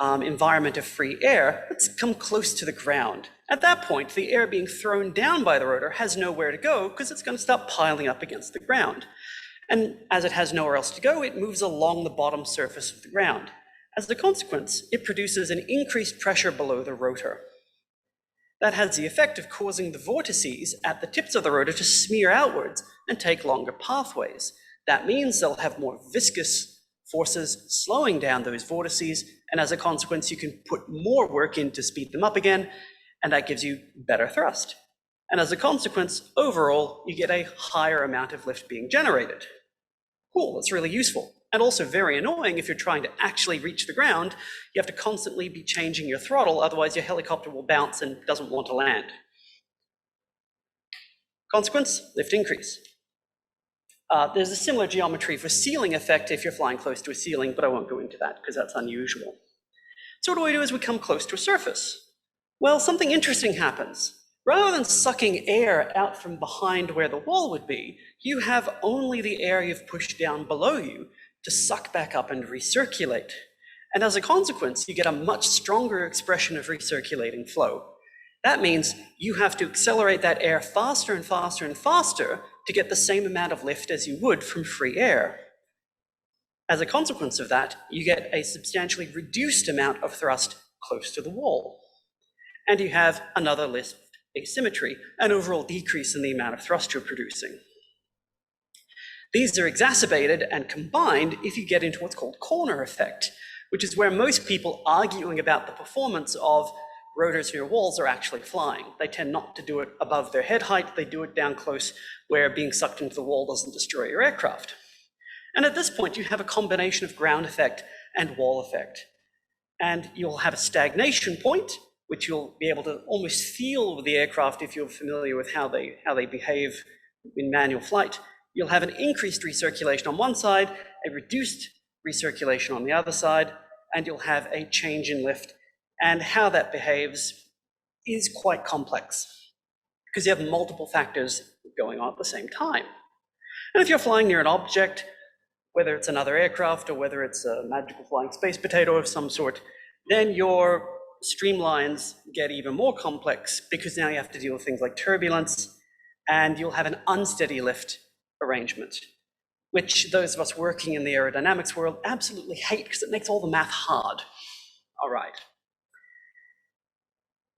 environment of free air, let's come close to the ground. At that point, the air being thrown down by the rotor has nowhere to go because it's going to start piling up against the ground. And as it has nowhere else to go, it moves along the bottom surface of the ground. As a consequence, it produces an increased pressure below the rotor. That has the effect of causing the vortices at the tips of the rotor to smear outwards and take longer pathways. That means they'll have more viscous forces slowing down those vortices, and as a consequence, you can put more work in to speed them up again, and that gives you better thrust. And as a consequence, overall, you get a higher amount of lift being generated. Cool, that's really useful. And also very annoying if you're trying to actually reach the ground. You have to constantly be changing your throttle, otherwise your helicopter will bounce and doesn't want to land. Consequence, lift increase. There's a similar geometry for ceiling effect if you're flying close to a ceiling, but I won't go into that because that's unusual. So what do as we come close to a surface? Well, something interesting happens. Rather than sucking air out from behind where the wall would be, you have only the air you've pushed down below you to suck back up and recirculate. And as a consequence, you get a much stronger expression of recirculating flow. That means you have to accelerate that air faster and faster and faster to get the same amount of lift as you would from free air. As a consequence of that, you get a substantially reduced amount of thrust close to the wall. And you have another lift asymmetry, an overall decrease in the amount of thrust you're producing. These are exacerbated and combined if you get into what's called corner effect, which is where most people arguing about the performance of rotors near walls are actually flying. They tend not to do it above their head height, they do it down close where being sucked into the wall doesn't destroy your aircraft. And at this point, you have a combination of ground effect and wall effect. And you'll have a stagnation point, which you'll be able to almost feel with the aircraft if you're familiar with how they behave in manual flight. You'll have an increased recirculation on one side, a reduced recirculation on the other side, and you'll have a change in lift. And how that behaves is quite complex because you have multiple factors going on at the same time. And if you're flying near an object, whether it's another aircraft or whether it's a magical flying space potato of some sort, then your streamlines get even more complex because now you have to deal with things like turbulence, and you'll have an unsteady lift arrangement, which those of us working in the aerodynamics world absolutely hate because it makes all the math hard. All right.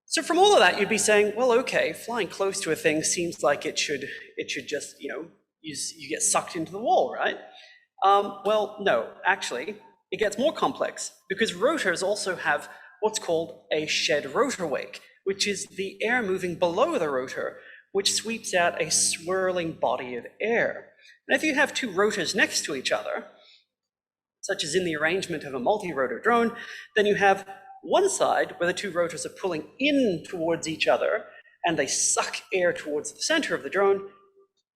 So from all of that, you'd be saying, well, okay, flying close to a thing seems like it should just, you get sucked into the wall, right? Well, no, actually, it gets more complex because rotors also have what's called a shed rotor wake, which is the air moving below the rotor, which sweeps out a swirling body of air. And if you have two rotors next to each other, such as in the arrangement of a multi-rotor drone, then you have one side where the two rotors are pulling in towards each other and they suck air towards the center of the drone.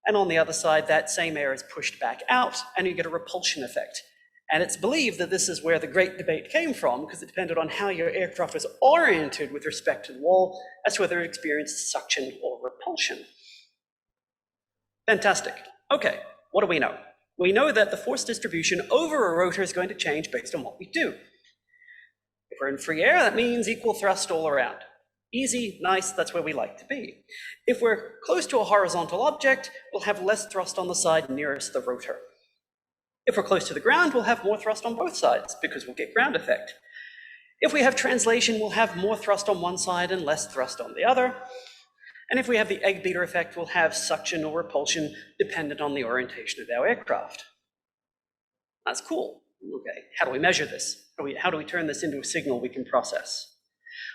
And on the other side, that same air is pushed back out and you get a repulsion effect. And it's believed that this is where the great debate came from, because it depended on how your aircraft was oriented with respect to the wall as to whether it experienced suction or repulsion. Fantastic. Okay, what do we know? We know that the force distribution over a rotor is going to change based on what we do. If we're in free air, that means equal thrust all around. Easy, nice, that's where we like to be. If we're close to a horizontal object, we'll have less thrust on the side nearest the rotor. If we're close to the ground, we'll have more thrust on both sides because we'll get ground effect. If we have translation, we'll have more thrust on one side and less thrust on the other. And if we have the egg beater effect, we'll have suction or repulsion dependent on the orientation of our aircraft. That's cool. Okay, how do we measure this? How do we turn this into a signal we can process?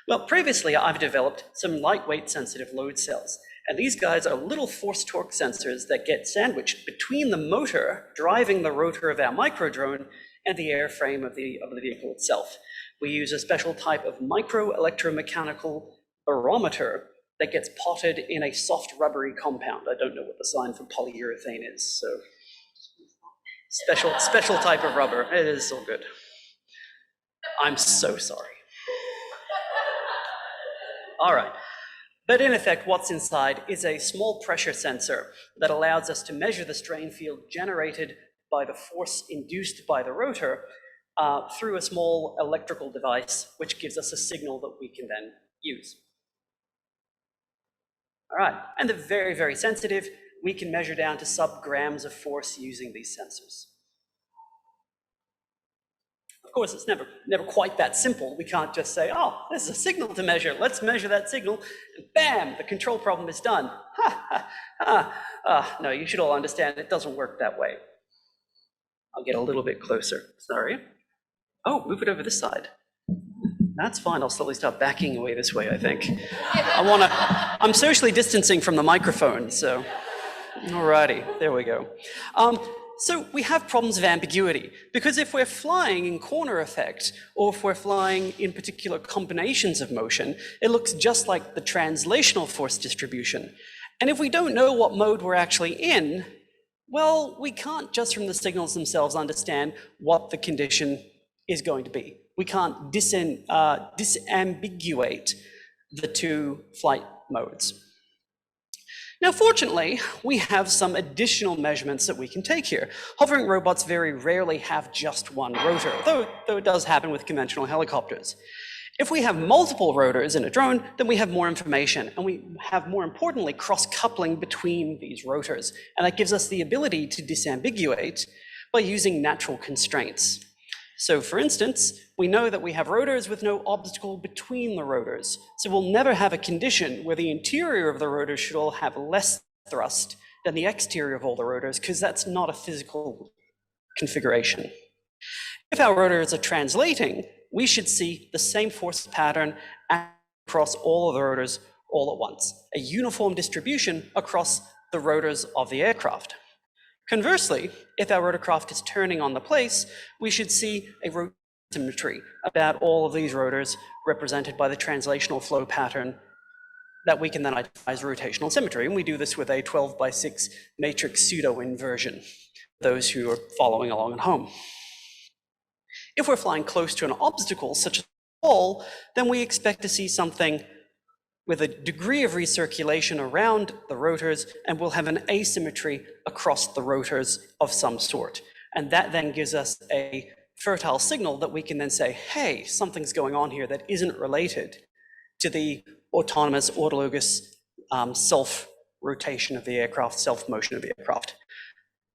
Well, previously I've developed some lightweight sensitive load cells. And these guys are little force torque sensors that get sandwiched between the motor driving the rotor of our micro drone and the airframe of the vehicle itself. We use a special type of micro electromechanical barometer that gets potted in a soft rubbery compound. I don't know what the sign for polyurethane is, so special type of rubber. It is all good. I'm so sorry. All right. But in effect, what's inside is a small pressure sensor that allows us to measure the strain field generated by the force induced by the rotor through a small electrical device, which gives us a signal that we can then use. All right, and they're very, very sensitive. We can measure down to sub-grams of force using these sensors. Of course, it's never quite that simple. We can't just say, oh, this is a signal to measure. Let's measure that signal, and bam, the control problem is done. No, you should all understand it doesn't work that way. I'll get a little bit closer, sorry. Oh, move it over this side. That's fine, I'll slowly start backing away this way, I think. I'm socially distancing from the microphone, so. Alrighty, there we go. So we have problems of ambiguity, because if we're flying in corner effect, or if we're flying in particular combinations of motion, it looks just like the translational force distribution. And if we don't know what mode we're actually in, well, we can't just from the signals themselves understand what the condition is going to be. We can't disambiguate the two flight modes. Now, fortunately, we have some additional measurements that we can take here. Hovering robots very rarely have just one rotor, though it does happen with conventional helicopters. If we have multiple rotors in a drone, then we have more information, and we have, more importantly, cross-coupling between these rotors. And that gives us the ability to disambiguate by using natural constraints. So for instance, we know that we have rotors with no obstacle between the rotors. So we'll never have a condition where the interior of the rotors should all have less thrust than the exterior of all the rotors, because that's not a physical configuration. If our rotors are translating, we should see the same force pattern across all of the rotors all at once, a uniform distribution across the rotors of the aircraft. Conversely, if our rotorcraft is turning on the place, we should see a rotation symmetry about all of these rotors represented by the translational flow pattern that we can then identify as rotational symmetry. And we do this with a 12x6 matrix pseudo-inversion, those who are following along at home. If we're flying close to an obstacle, such as a wall, then we expect to see something with a degree of recirculation around the rotors, and we'll have an asymmetry across the rotors of some sort. And that then gives us a fertile signal that we can then say, hey, something's going on here that isn't related to the autonomous, autologous self-rotation of the aircraft, self-motion of the aircraft.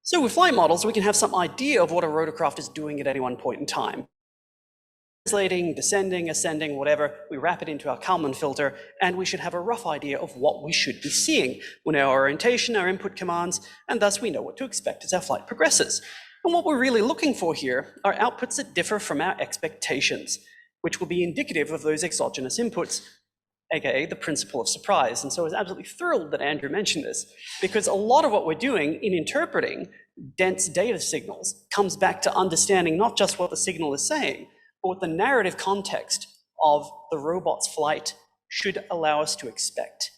So with flight models, we can have some idea of what a rotorcraft is doing at any one point in time. Translating, descending, ascending, whatever, we wrap it into our Kalman filter, and we should have a rough idea of what we should be seeing. We know our orientation, our input commands, and thus we know what to expect as our flight progresses. And what we're really looking for here are outputs that differ from our expectations, which will be indicative of those exogenous inputs aka the principle of surprise. And so I was absolutely thrilled that Andrew mentioned this, because a lot of what we're doing in interpreting dense data signals comes back to understanding not just what the signal is saying, but what the narrative context of the robot's flight should allow us to expect.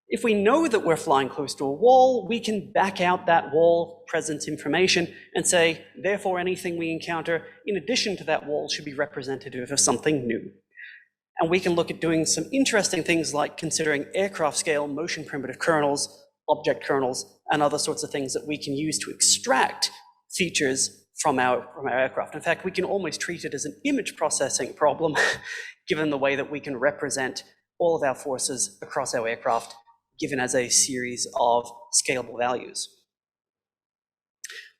If we know that we're flying close to a wall, we can back out that wall presence information and say, therefore, anything we encounter in addition to that wall should be representative of something new. And we can look at doing some interesting things like considering aircraft scale motion primitive kernels, object kernels, and other sorts of things that we can use to extract features from our aircraft. In fact, we can almost treat it as an image processing problem, given the way that we can represent all of our forces across our aircraft, given as a series of scalable values.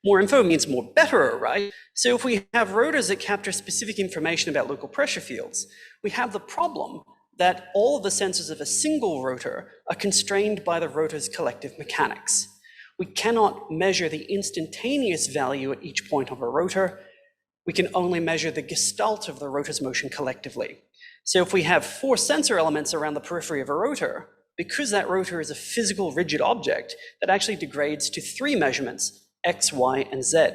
More info means more better, right? So if we have rotors that capture specific information about local pressure fields, we have the problem that all of the sensors of a single rotor are constrained by the rotor's collective mechanics. We cannot measure the instantaneous value at each point of a rotor. We can only measure the gestalt of the rotor's motion collectively. So if we have 4 sensor elements around the periphery of a rotor, because that rotor is a physical rigid object, that actually degrades to 3 measurements, X, Y, and Z.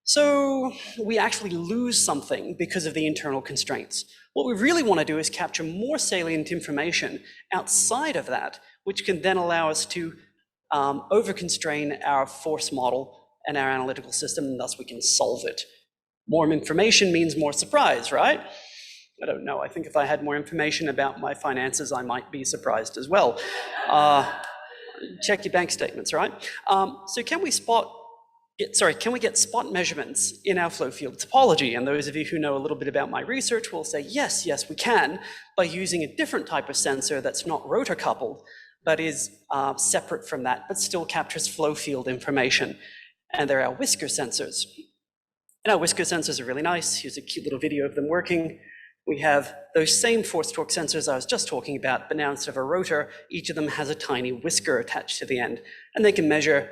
So we actually lose something because of the internal constraints. What we really want to do is capture more salient information outside of that, which can then allow us to over-constrain our force model and our analytical system, and thus we can solve it. More information means more surprise, right? I don't know. I think if I had more information about my finances, I might be surprised as well. Check your bank statements, right? So can we get spot measurements in our flow field topology? And those of you who know a little bit about my research will say, yes, we can, by using a different type of sensor that's not rotor coupled, but is separate from that, but still captures flow field information. And they're our Whisker Sensors. And our Whisker Sensors are really nice. Here's a cute little video of them working. We have those same force torque sensors I was just talking about, but now instead of a rotor, each of them has a tiny whisker attached to the end. And they can measure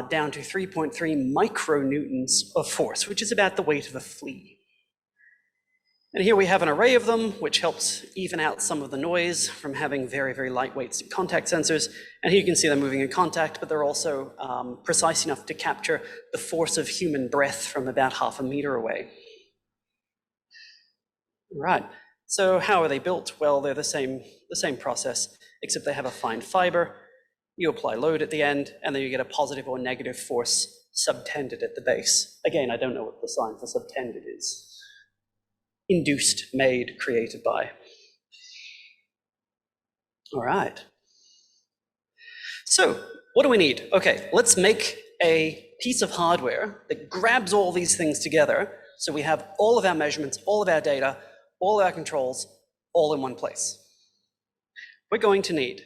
down to 3.3 micronewtons of force, which is about the weight of a flea. And here we have an array of them, which helps even out some of the noise from having very, very lightweight contact sensors. And here you can see them moving in contact, but they're also precise enough to capture the force of human breath from about 0.5 meter away. Right, so how are they built? Well, they're the same process, except they have a fine fiber. You apply load at the end, and then you get a positive or negative force subtended at the base. Again, I don't know what the sign for subtended is. Induced, made, created by. All right. So what do we need? Okay, let's make a piece of hardware that grabs all these things together, so we have all of our measurements, all of our data, all of our controls, all in one place. We're going to need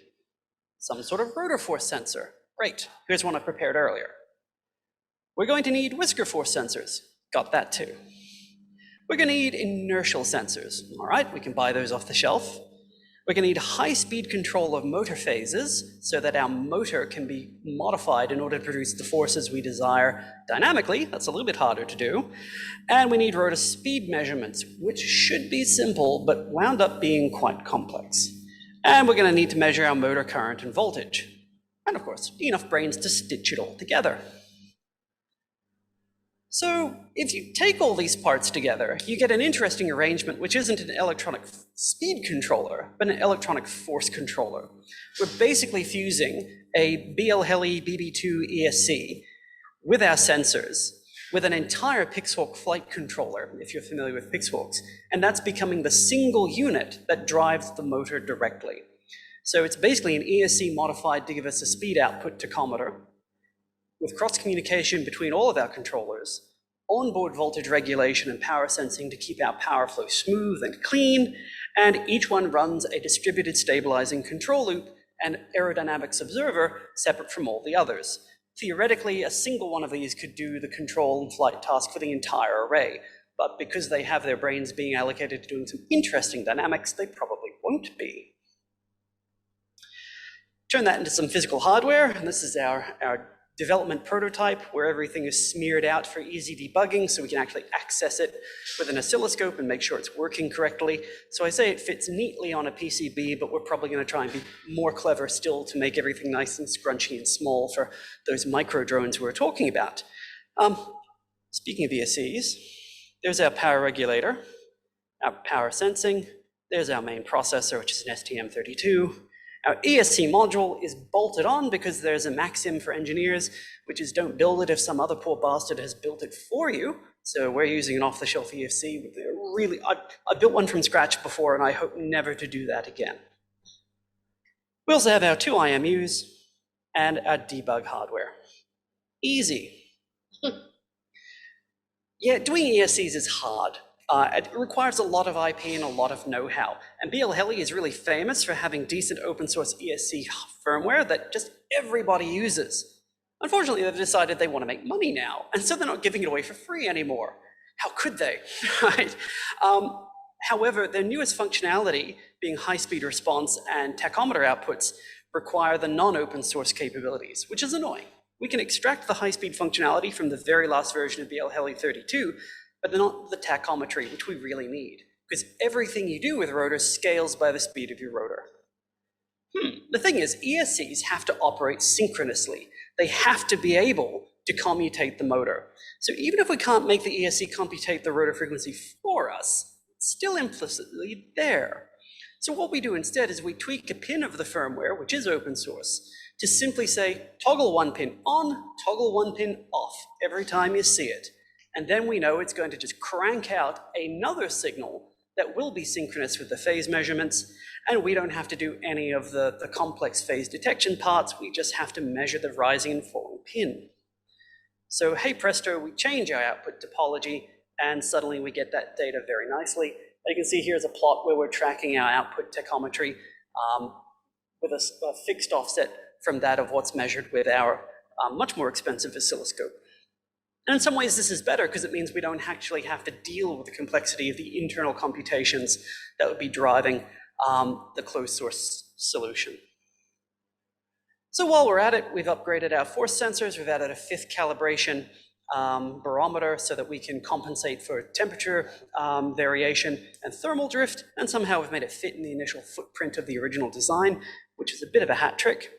some sort of rotor force sensor. Great, here's one I prepared earlier. We're going to need whisker force sensors. Got that too. We're going to need inertial sensors. All right, we can buy those off the shelf. We're going to need high-speed control of motor phases so that our motor can be modified in order to produce the forces we desire dynamically. That's a little bit harder to do. And we need rotor speed measurements, which should be simple, but wound up being quite complex. And we're going to need to measure our motor current and voltage. And of course, enough brains to stitch it all together. So if you take all these parts together, you get an interesting arrangement, which isn't an electronic speed controller, but an electronic force controller. We're basically fusing a BL-Heli BB2 ESC with our sensors, with an entire Pixhawk flight controller, if you're familiar with Pixhawks, and that's becoming the single unit that drives the motor directly. So it's basically an ESC modified to give us a speed output tachometer, with cross communication between all of our controllers, onboard voltage regulation and power sensing to keep our power flow smooth and clean, and each one runs a distributed stabilizing control loop and aerodynamics observer separate from all the others. Theoretically, a single one of these could do the control and flight task for the entire array, but because they have their brains being allocated to doing some interesting dynamics, they probably won't be. Turn that into some physical hardware, and this is our development prototype where everything is smeared out for easy debugging so we can actually access it with an oscilloscope and make sure it's working correctly. So I say it fits neatly on a PCB, but we're probably going to try and be more clever still to make everything nice and scrunchy and small for those micro drones we're talking about. Speaking of ESCs, there's our power regulator, our power sensing, there's our main processor, which is an STM32. Our ESC module is bolted on because there's a maxim for engineers, which is don't build it if some other poor bastard has built it for you. So we're using an off-the-shelf ESC. I built one from scratch before, and I hope never to do that again. We also have our 2 IMUs and our debug hardware. Easy. Yeah, doing ESCs is hard. It requires a lot of IP and a lot of know-how. And BL Heli is really famous for having decent open source ESC firmware that just everybody uses. Unfortunately, they've decided they want to make money now, and so they're not giving it away for free anymore. How could they, right? However, their newest functionality, being high-speed response and tachometer outputs, require the non-open source capabilities, which is annoying. We can extract the high-speed functionality from the very last version of BL Heli 32, but not the tachometry, which we really need, because everything you do with Rotor scales by the speed of your rotor. The thing is, ESCs have to operate synchronously. They have to be able to commutate the motor. So even if we can't make the ESC computate the rotor frequency for us, it's still implicitly there. So what we do instead is we tweak a pin of the firmware, which is open source, to simply say, toggle 1 pin on, toggle 1 pin off every time you see it. And then we know it's going to just crank out another signal that will be synchronous with the phase measurements, and we don't have to do any of the complex phase detection parts. We just have to measure the rising and falling pin. So hey presto, we change our output topology, and suddenly we get that data very nicely. You can see here's a plot where we're tracking our output tachometry with a fixed offset from that of what's measured with our much more expensive oscilloscope. And in some ways this is better because it means we don't actually have to deal with the complexity of the internal computations that would be driving the closed source solution. So while we're at it, we've upgraded our force sensors. We've added a 5th calibration barometer so that we can compensate for temperature variation and thermal drift, and somehow we've made it fit in the initial footprint of the original design, which is a bit of a hat trick.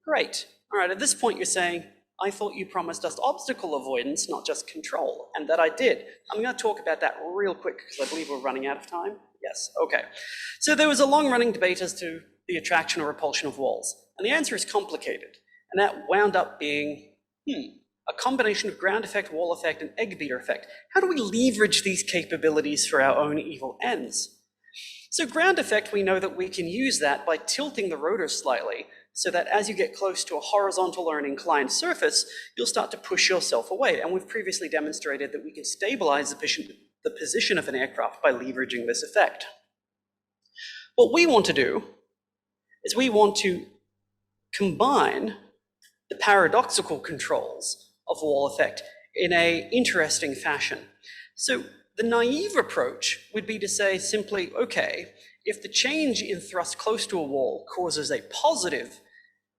Great. All right, at this point you're saying, I thought you promised us obstacle avoidance, not just control, and that I did. I'm going to talk about that real quick because I believe we're running out of time. Yes, okay. So there was a long-running debate as to the attraction or repulsion of walls, and the answer is complicated, and that wound up being, a combination of ground effect, wall effect, and egg beater effect. How do we leverage these capabilities for our own evil ends? So ground effect, we know that we can use that by tilting the rotor slightly, so that as you get close to a horizontal or an inclined surface, you'll start to push yourself away. And we've previously demonstrated that we can stabilize the position of an aircraft by leveraging this effect. What we want to do is we want to combine the paradoxical controls of wall effect in an interesting fashion. So the naive approach would be to say simply, okay, if the change in thrust close to a wall causes a positive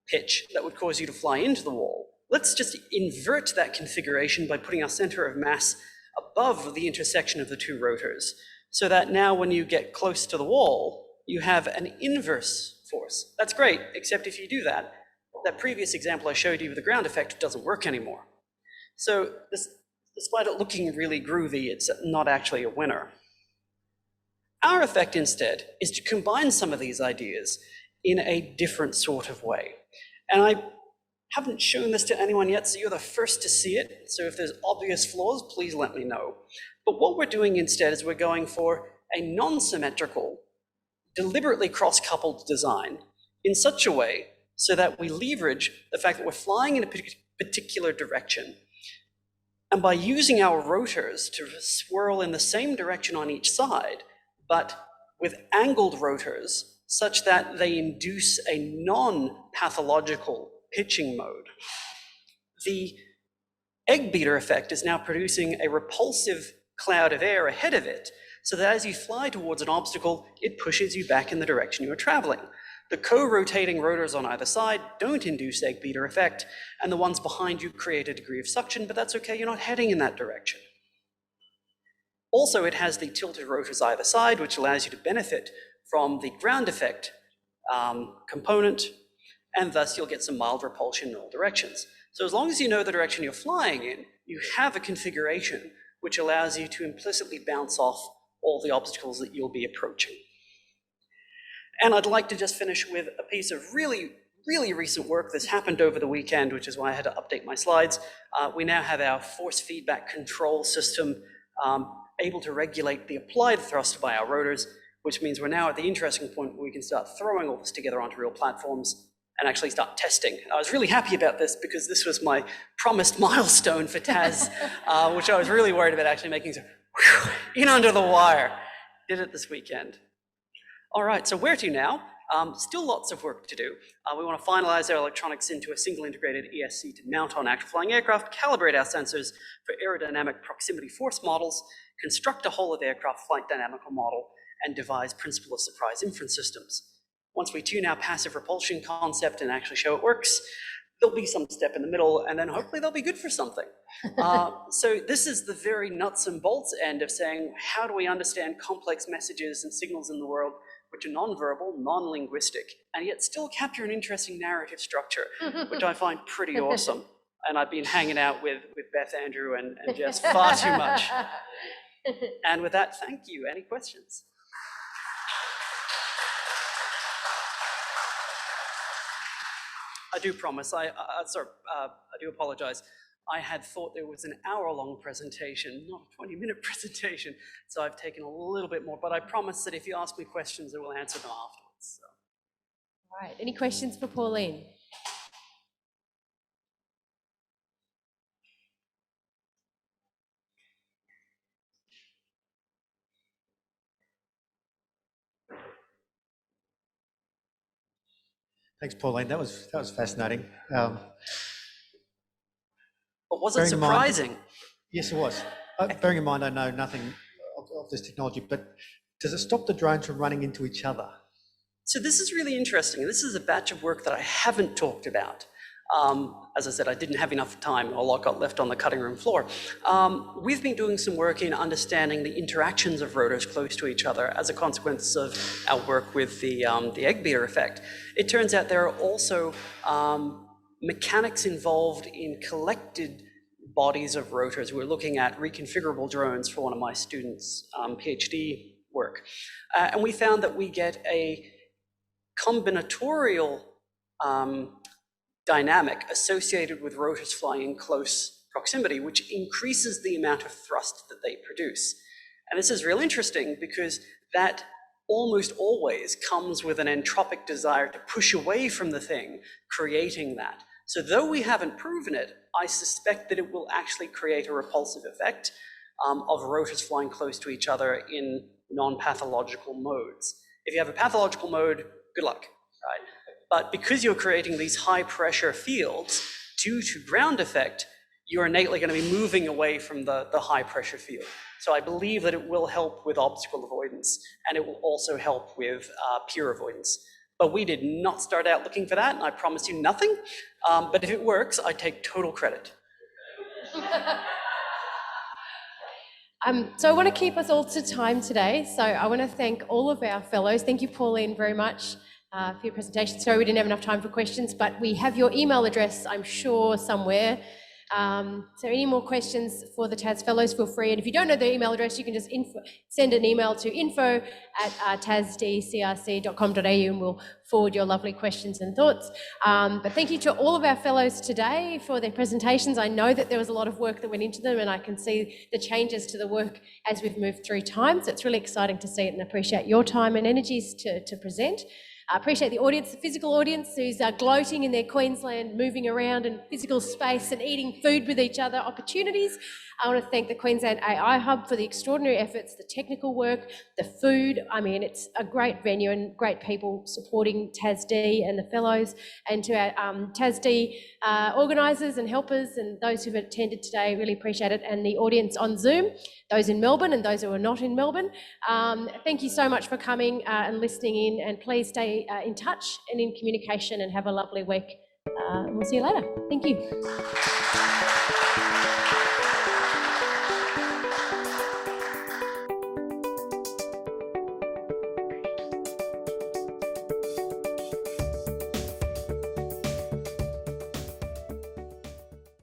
pitch that would cause you to fly into the wall, let's just invert that configuration by putting our center of mass above the intersection of the two rotors, so that now when you get close to the wall, you have an inverse force. That's great, except if you do that, that previous example I showed you with the ground effect doesn't work anymore. So despite it looking really groovy, it's not actually a winner. Our effect instead is to combine some of these ideas in a different sort of way. And I haven't shown this to anyone yet, so you're the first to see it. So if there's obvious flaws, please let me know. But what we're doing instead is we're going for a non-symmetrical, deliberately cross-coupled design in such a way so that we leverage the fact that we're flying in a particular direction. And by using our rotors to swirl in the same direction on each side, but with angled rotors such that they induce a non-pathological pitching mode, the egg beater effect is now producing a repulsive cloud of air ahead of it, so that as you fly towards an obstacle, it pushes you back in the direction you are traveling. The co-rotating rotors on either side don't induce egg beater effect, and the ones behind you create a degree of suction, but that's okay, you're not heading in that direction. Also, it has the tilted rotors either side, which allows you to benefit from the ground effect component, and thus you'll get some mild repulsion in all directions. So as long as you know the direction you're flying in, you have a configuration which allows you to implicitly bounce off all the obstacles that you'll be approaching. And I'd like to just finish with a piece of really recent work that's happened over the weekend, which is why I had to update my slides. We now have our force feedback control system able to regulate the applied thrust by our rotors, which means we're now at the interesting point where we can start throwing all this together onto real platforms and actually start testing. I was really happy about this because this was my promised milestone for TAS, which I was really worried about actually making some in under the wire. Did it this weekend. All right, so where to now? Still lots of work to do. We want to finalize our electronics into a single integrated ESC to mount on actual flying aircraft, calibrate our sensors for aerodynamic proximity force models, construct a whole of aircraft flight dynamical model, and devise principle of surprise inference systems. Once we tune our passive repulsion concept and actually show it works, there'll be some step in the middle, and then hopefully they'll be good for something. So this is the very nuts and bolts end of saying, how do we understand complex messages and signals in the world which are non-verbal, non-linguistic, and yet still capture an interesting narrative structure, which I find pretty awesome. And I've been hanging out with Beth, Andrew, and Jess far too much. And with that, thank you. Any questions? I do promise, I do apologize. I had thought there was an hour-long presentation, not a 20-minute presentation, so I've taken a little bit more, but I promise that if you ask me questions, I will answer them afterwards. So. All right, any questions for Pauline? Thanks, Pauline. That was fascinating. But was it surprising? Yes, it was. Bearing in mind, I know nothing of this technology, but does it stop the drones from running into each other? So this is really interesting. This is a batch of work that I haven't talked about. As I said, I didn't have enough time. A lot got left on the cutting room floor. We've been doing some work in understanding the interactions of rotors close to each other as a consequence of our work with the egg beater effect. It turns out there are also mechanics involved in collected bodies of rotors. We're looking at reconfigurable drones for one of my students' PhD work. And we found that we get a combinatorial dynamic associated with rotors flying in close proximity, which increases the amount of thrust that they produce. And this is real interesting because that almost always comes with an entropic desire to push away from the thing, creating that. So though we haven't proven it, I suspect that it will actually create a repulsive effect of rotors flying close to each other in non-pathological modes. If you have a pathological mode, good luck, right? But because you're creating these high pressure fields due to ground effect, you're innately going to be moving away from the high pressure field. So I believe that it will help with obstacle avoidance, and it will also help with peer avoidance. But we did not start out looking for that, and I promise you nothing. But if it works, I take total credit. So I want to keep us all to time today. So I want to thank all of our fellows. Thank you, Pauline, very much for your presentation. Sorry we didn't have enough time for questions, but we have your email address, I'm sure, somewhere. So any more questions for the TAS Fellows, feel free. And if you don't know their email address, you can just send an email to info@tasdcrc.com.au and we'll forward your lovely questions and thoughts. But thank you to all of our fellows today for their presentations. I know that there was a lot of work that went into them, and I can see the changes to the work as we've moved through time. So it's really exciting to see it, and appreciate your time and energies to present. I appreciate the audience, the physical audience who's gloating in their Queensland, moving around in physical space and eating food with each other opportunities. I want to thank the Queensland AI Hub for the extraordinary efforts, the technical work, the food. I mean, it's a great venue and great people supporting TASD and the fellows, and to our TASD organisers and helpers and those who've attended today, really appreciate it, and the audience on Zoom, those in Melbourne and those who are not in Melbourne. Thank you so much for coming and listening in, and please stay stay in touch and in communication, and have a lovely week. We'll see you later. Thank you.